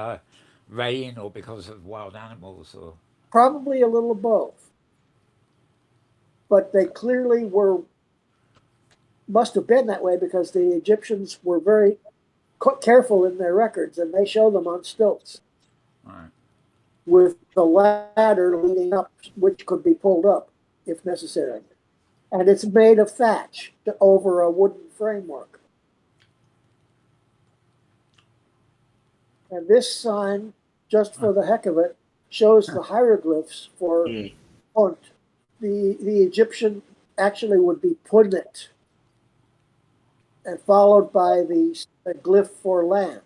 rain or because of wild animals, or Probably a little of both. But they clearly must have been that way because the Egyptians were very careful in their records, and they show them on stilts. right. With the ladder leading up, which could be pulled up if necessary. And it's made of thatch over a wooden framework. And this sign, just for the heck of it, shows the hieroglyphs for Punt. The Egyptian actually would be Punit, and followed by the glyph for land.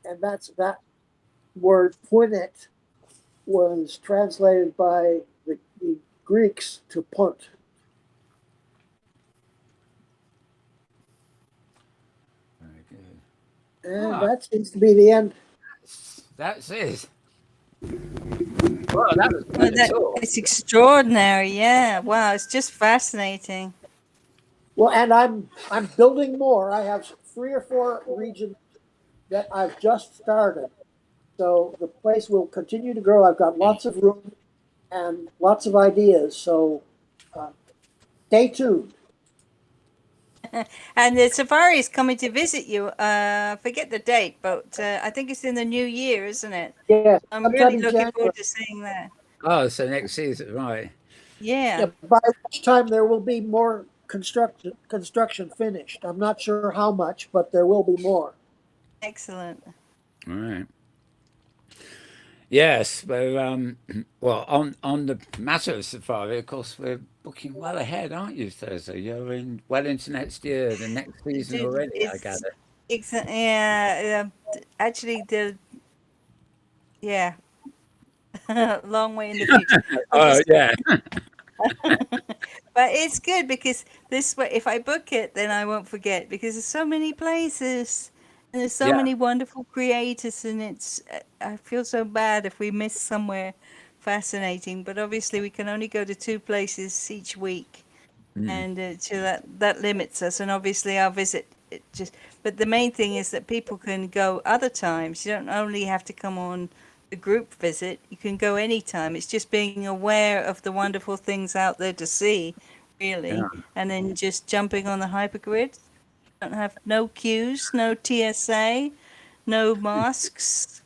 And that's that. word punet was translated by the Greeks to punt. Very good. And Ah, that seems to be the end. that's it. Well, that was Well, quite a that tour. it's extraordinary. Yeah. Wow. It's just fascinating. Well, and I'm building more. I have 3 or 4 regions that I've just started. So the place will continue to grow. I've got lots of room and lots of ideas. So uh, stay tuned. And the safari is coming to visit you. Forget the date, but I think it's in the new year, isn't it? Yes, I'm sometime really in looking January. forward to seeing that. Oh, so next season, right? Yeah. Yeah, by which time there will be more construction finished. I'm not sure how much, but there will be more. Excellent. All right. Yes, but well, on the matter of safari, of course, we're booking well ahead, aren't you, Thursday? You're in well into next year, the next season Dude, already, I it's gather. yeah. Actually, yeah, long way in the future. I'm Oh, just yeah. But it's good because this way, if I book it, then I won't forget because there's so many places and there's so Yeah. many wonderful creators, and I feel so bad if we miss somewhere fascinating. But obviously, we can only go to 2 places each week, Mm. and so that limits us. And obviously, our visit it just. But the main thing is that people can go other times. You don't only have to come on the group visit. You can go anytime. It's just being aware of the wonderful things out there to see, really, Yeah. and then just jumping on the hypergrid. Don't have no queues, no TSA, no masks.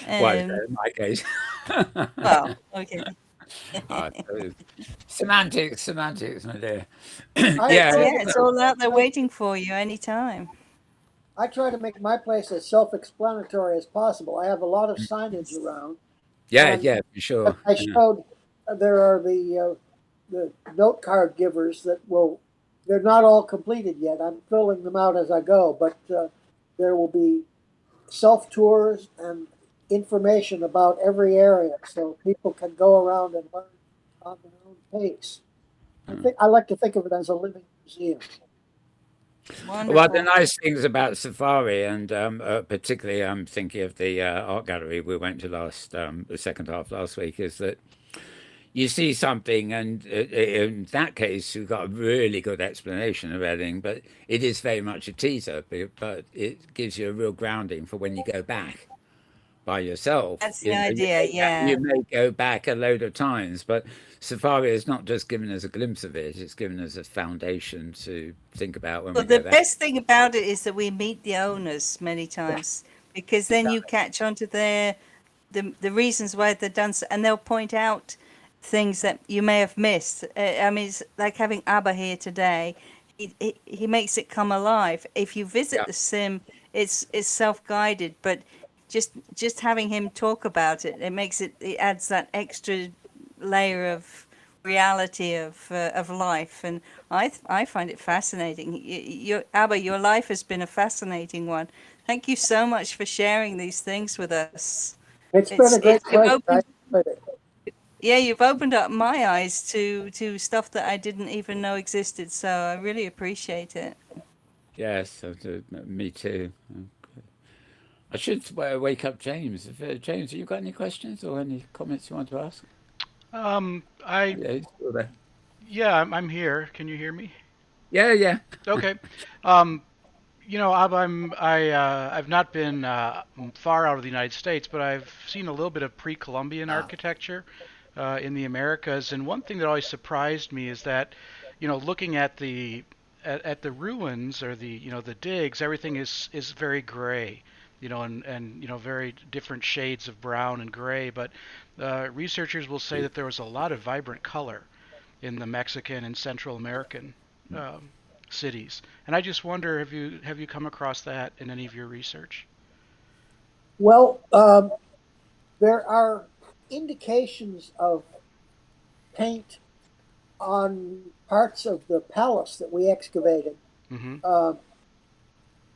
Well, Um. in my case. Well, okay. So semantics, semantics, my dear. I Yeah. try Yeah, to it's make all out there my place, waiting for you anytime. I try to make my place as self-explanatory as possible. I have a lot of signage around, Yeah, and yeah, for as sure. I Yeah. showed, there are the note card givers that will. They're not all completed yet. I'm filling them out as I go, but there will be self tours and information about every area, so people can go around and learn on their own pace. I like to think of it as a living museum. Well, the Wonderful. nice things about Safari, and particularly I'm thinking of the art gallery we went to the second half last week, is that you see something, and in that case, you've got a really good explanation of everything, but it is very much a teaser, but it gives you a real grounding for when you go back by yourself. That's the You know, idea, you yeah. may go back a load of times, but Safari has not just given us a glimpse of it, it's given us a foundation to think about when Well, we the go back. best thing about it is that we meet the owners many times because then you catch on to the reasons why they're done, and they'll point out things that you may have missed. I mean, it's like having Aba here today. He makes it come alive. If you visit Yeah. the sim, it's self-guided, but just having him talk about it, it adds that extra layer of reality of life, and I find it fascinating. Abba, your life has been a fascinating one. Thank you so much for sharing these things with us. It's been a great You've pleasure. I opened enjoyed it. yeah, you've opened up my eyes to stuff that I didn't even know existed. So I really appreciate it. Yes, me too. I should wake up James. James, have you got any questions or any comments you want to ask? I Yeah, he's still there. yeah, I'm here. Can you hear me? Yeah, yeah. Okay. Um, I've not been far out of the United States, but I've seen a little bit of pre-Columbian architecture in the Americas, and one thing that always surprised me is that, looking at at the ruins or the digs, everything is very gray, and very different shades of brown and gray, but researchers will say that there was a lot of vibrant color in the Mexican and Central American um, cities. And I just wonder, have you come across that in any of your research? Well, there are indications of paint on parts of the palace that we excavated. Mm-hmm. Uh,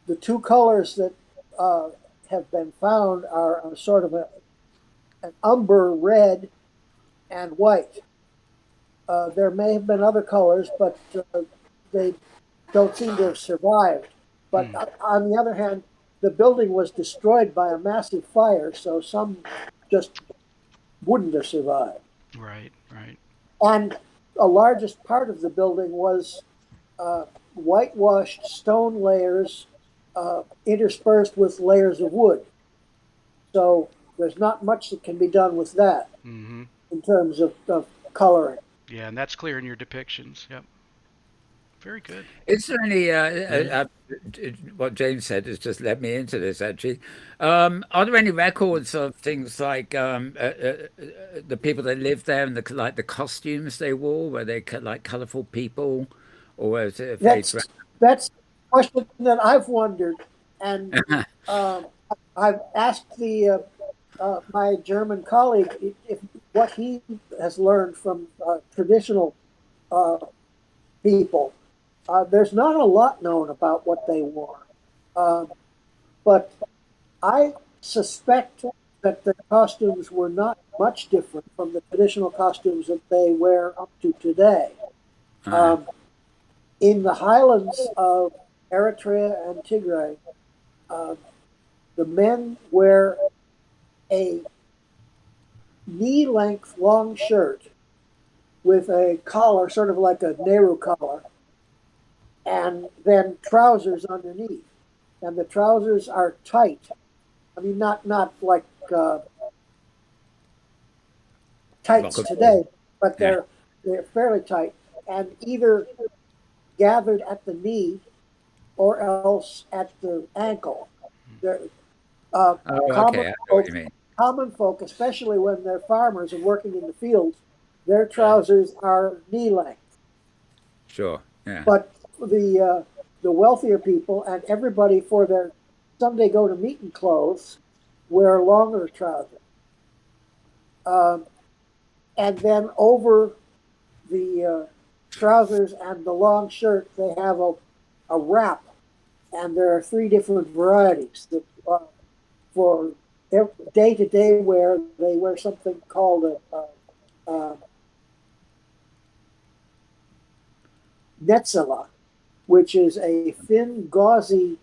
the 2 colors that uh, have been found are a sort of an umber red and white. There may have been other colors, but they don't seem to have survived. But Hmm. on the other hand, the building was destroyed by a massive fire, so some just wouldn't have survived. Right, right. And the largest part of the building was whitewashed stone layers interspersed with layers of wood. So there's not much that can be done with that Hmm. in terms of coloring. Yeah, and that's clear in your depictions. Yep. Very good. Is there any, what James said has just led me into this actually. Are there any records of things like the people that lived there and like the costumes they wore? Were they like colorful people, or was it a very That's a question that I've wondered, and um, I've asked the my German colleague if what he has learned from traditional uh, people. There's not a lot known about what they wore, um, but I suspect that the costumes were not much different from the traditional costumes that they wear up to today. uh, Um, in the highlands of Eritrea and Tigray, uh, the men wear a knee-length long shirt with a collar, sort of like a Nehru collar, and then trousers underneath. And the trousers are tight. I mean, not like rock tights and roll? today, but Yeah. they're fairly tight, and either gathered at the knee or else at the ankle. They're Oh, common okay. I know what you folk, mean. common folk, especially when they're farmers and working in the fields, their Yeah. trousers are knee length. Sure. Yeah. But the wealthier people and everybody for their Sunday go to meeting clothes wear longer trousers. Um, and then over the trousers and the long shirt, they have a wrap, and there are three different varieties. For day to day wear, they wear something called a netzela, which is a thin, gauzy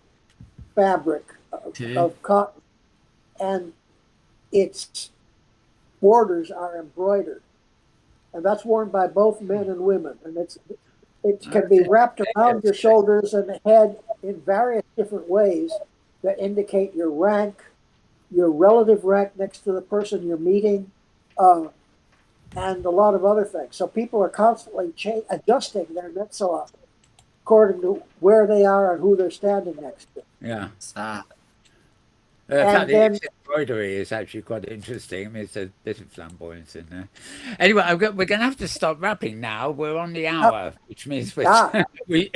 fabric Two. of cotton, and its borders are embroidered, and that's worn by both men and women, and it can be Okay. wrapped around your Interesting. shoulders and the head in various different ways that indicate your rank, your relative rank next to the person you're meeting, uh, and a lot of other things. So people are constantly adjusting their netzela according to where they are and who they're standing next to. Yeah. Stop. The fact And that it's then, embroidery is actually quite interesting. I mean, it's a bit of flamboyance in there. Anyway, we're going to have to stop wrapping now. We're on the uh, hour, which means we're ah, we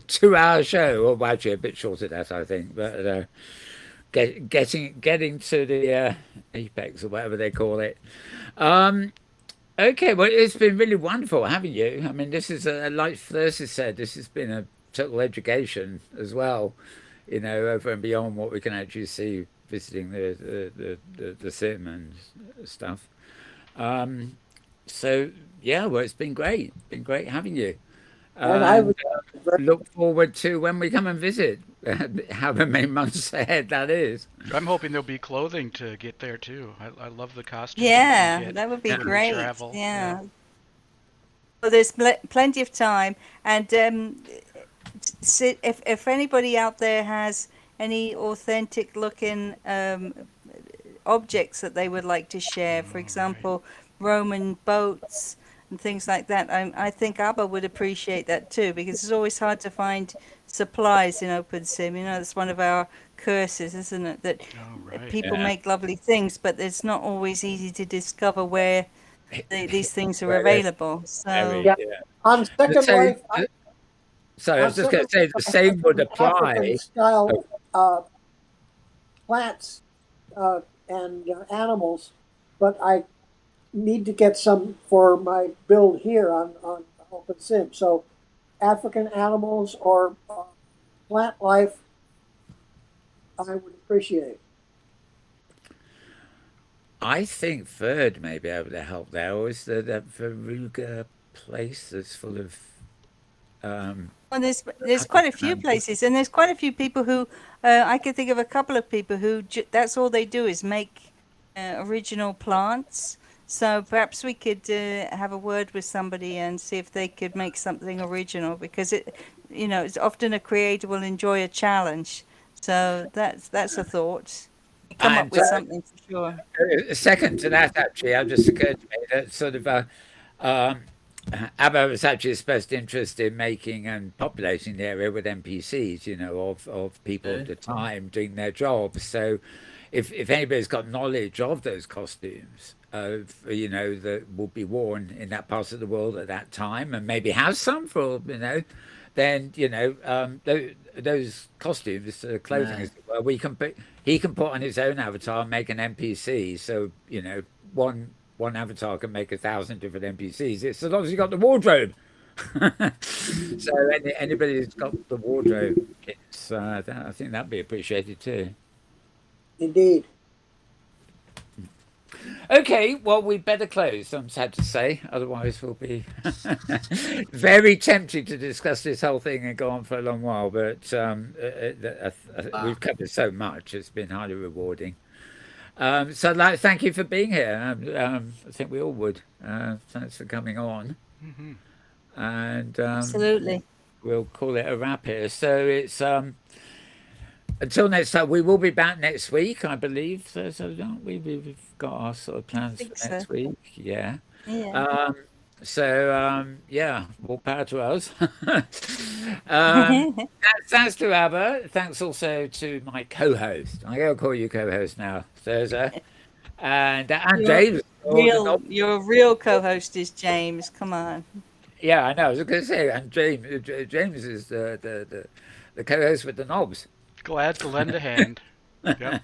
2 hour show, or actually a bit shorter than that, I think. But getting to the apex or whatever they call it. Um, okay, well, it's been really wonderful having you. I mean, this is like Thursday said, this has been a total education as well, over and beyond what we can actually see visiting the sim and stuff. Um, so yeah, well, it's been great. Been great having you, and I and was very, look forward to when we come and visit. However many months ahead that is. I'm hoping there'll be clothing to get there too. I love the costumes you can Yeah, get that would be Yeah. when you great. travel. Yeah. Yeah. Well, there's plenty of time, and if anybody out there has any authentic looking objects that they would like to share, for All right. example, Roman boats and things like that, I think Abba would appreciate that too, because it's always hard to find supplies in OpenSim. You know, that's one of our curses, isn't it? That All right. people Yeah. make lovely things, but it's not always easy to discover where these things are Well, that's available. So, very, yeah. yeah. On The Second same. Life, Sorry, I on was just going Second to say the Life, I same would found African apply. style Oh, uh, plants and animals, but I need to get some for my build here on OpenSim. So African animals or plant life I would appreciate. I think Third may be able to help there. Or is there that Veruga place that's full of Well, there's quite a few places, and there's quite a few people who I can think of a couple of people who that's all they do is make original plants. So perhaps we could have a word with somebody and see if they could make something original, because it's often a creator will enjoy a challenge. So that's a thought. Come up And with something for sure. second to that, actually, I've just occurred to me that sort of Aba was actually expressed interest in making and populating the area with NPCs, of people at the time doing their jobs. So if anybody's got knowledge of those costumes, that will be worn in that part of the world at that time, and maybe has some for, then those costumes, clothing, as it were, he can put on his own avatar and make an NPC. So one avatar can make 1,000 different NPCs. It's as long as you got the wardrobe. So anybody who's got the wardrobe, I think that'd be appreciated too. Indeed. Okay, well, we better close, I'm sad to say. Otherwise, we'll be very tempted to discuss this whole thing and go on for a long while. But we've covered so much. It's been highly rewarding. So I'd like to thank you for being here. I think we all would. Thanks for coming on. Mm-hmm. And Absolutely. we'll call it a wrap here. So it's... until next time, we will be back next week, I believe. So don't we? We've got our sort of plans for next week. Yeah. Yeah. Yeah, more power to us. Thanks to Aba. Thanks also to my co-host. I'm going to call you co-host now, Thursday. And James. Your real co-host is James. Come on. Yeah, I know. I was going to say, and James is the co-host with the knobs. Glad to lend a hand. Yep.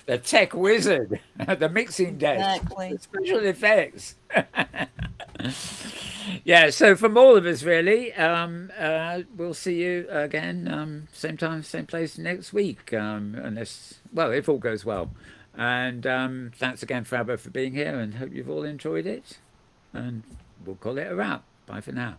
The tech wizard, the mixing desk, Exactly. special effects. Yeah, so from all of us, really, we'll see you again, same time, same place next week, if all goes well. And thanks again, Aba, for being here, and hope you've all enjoyed it. And we'll call it a wrap. Bye for now.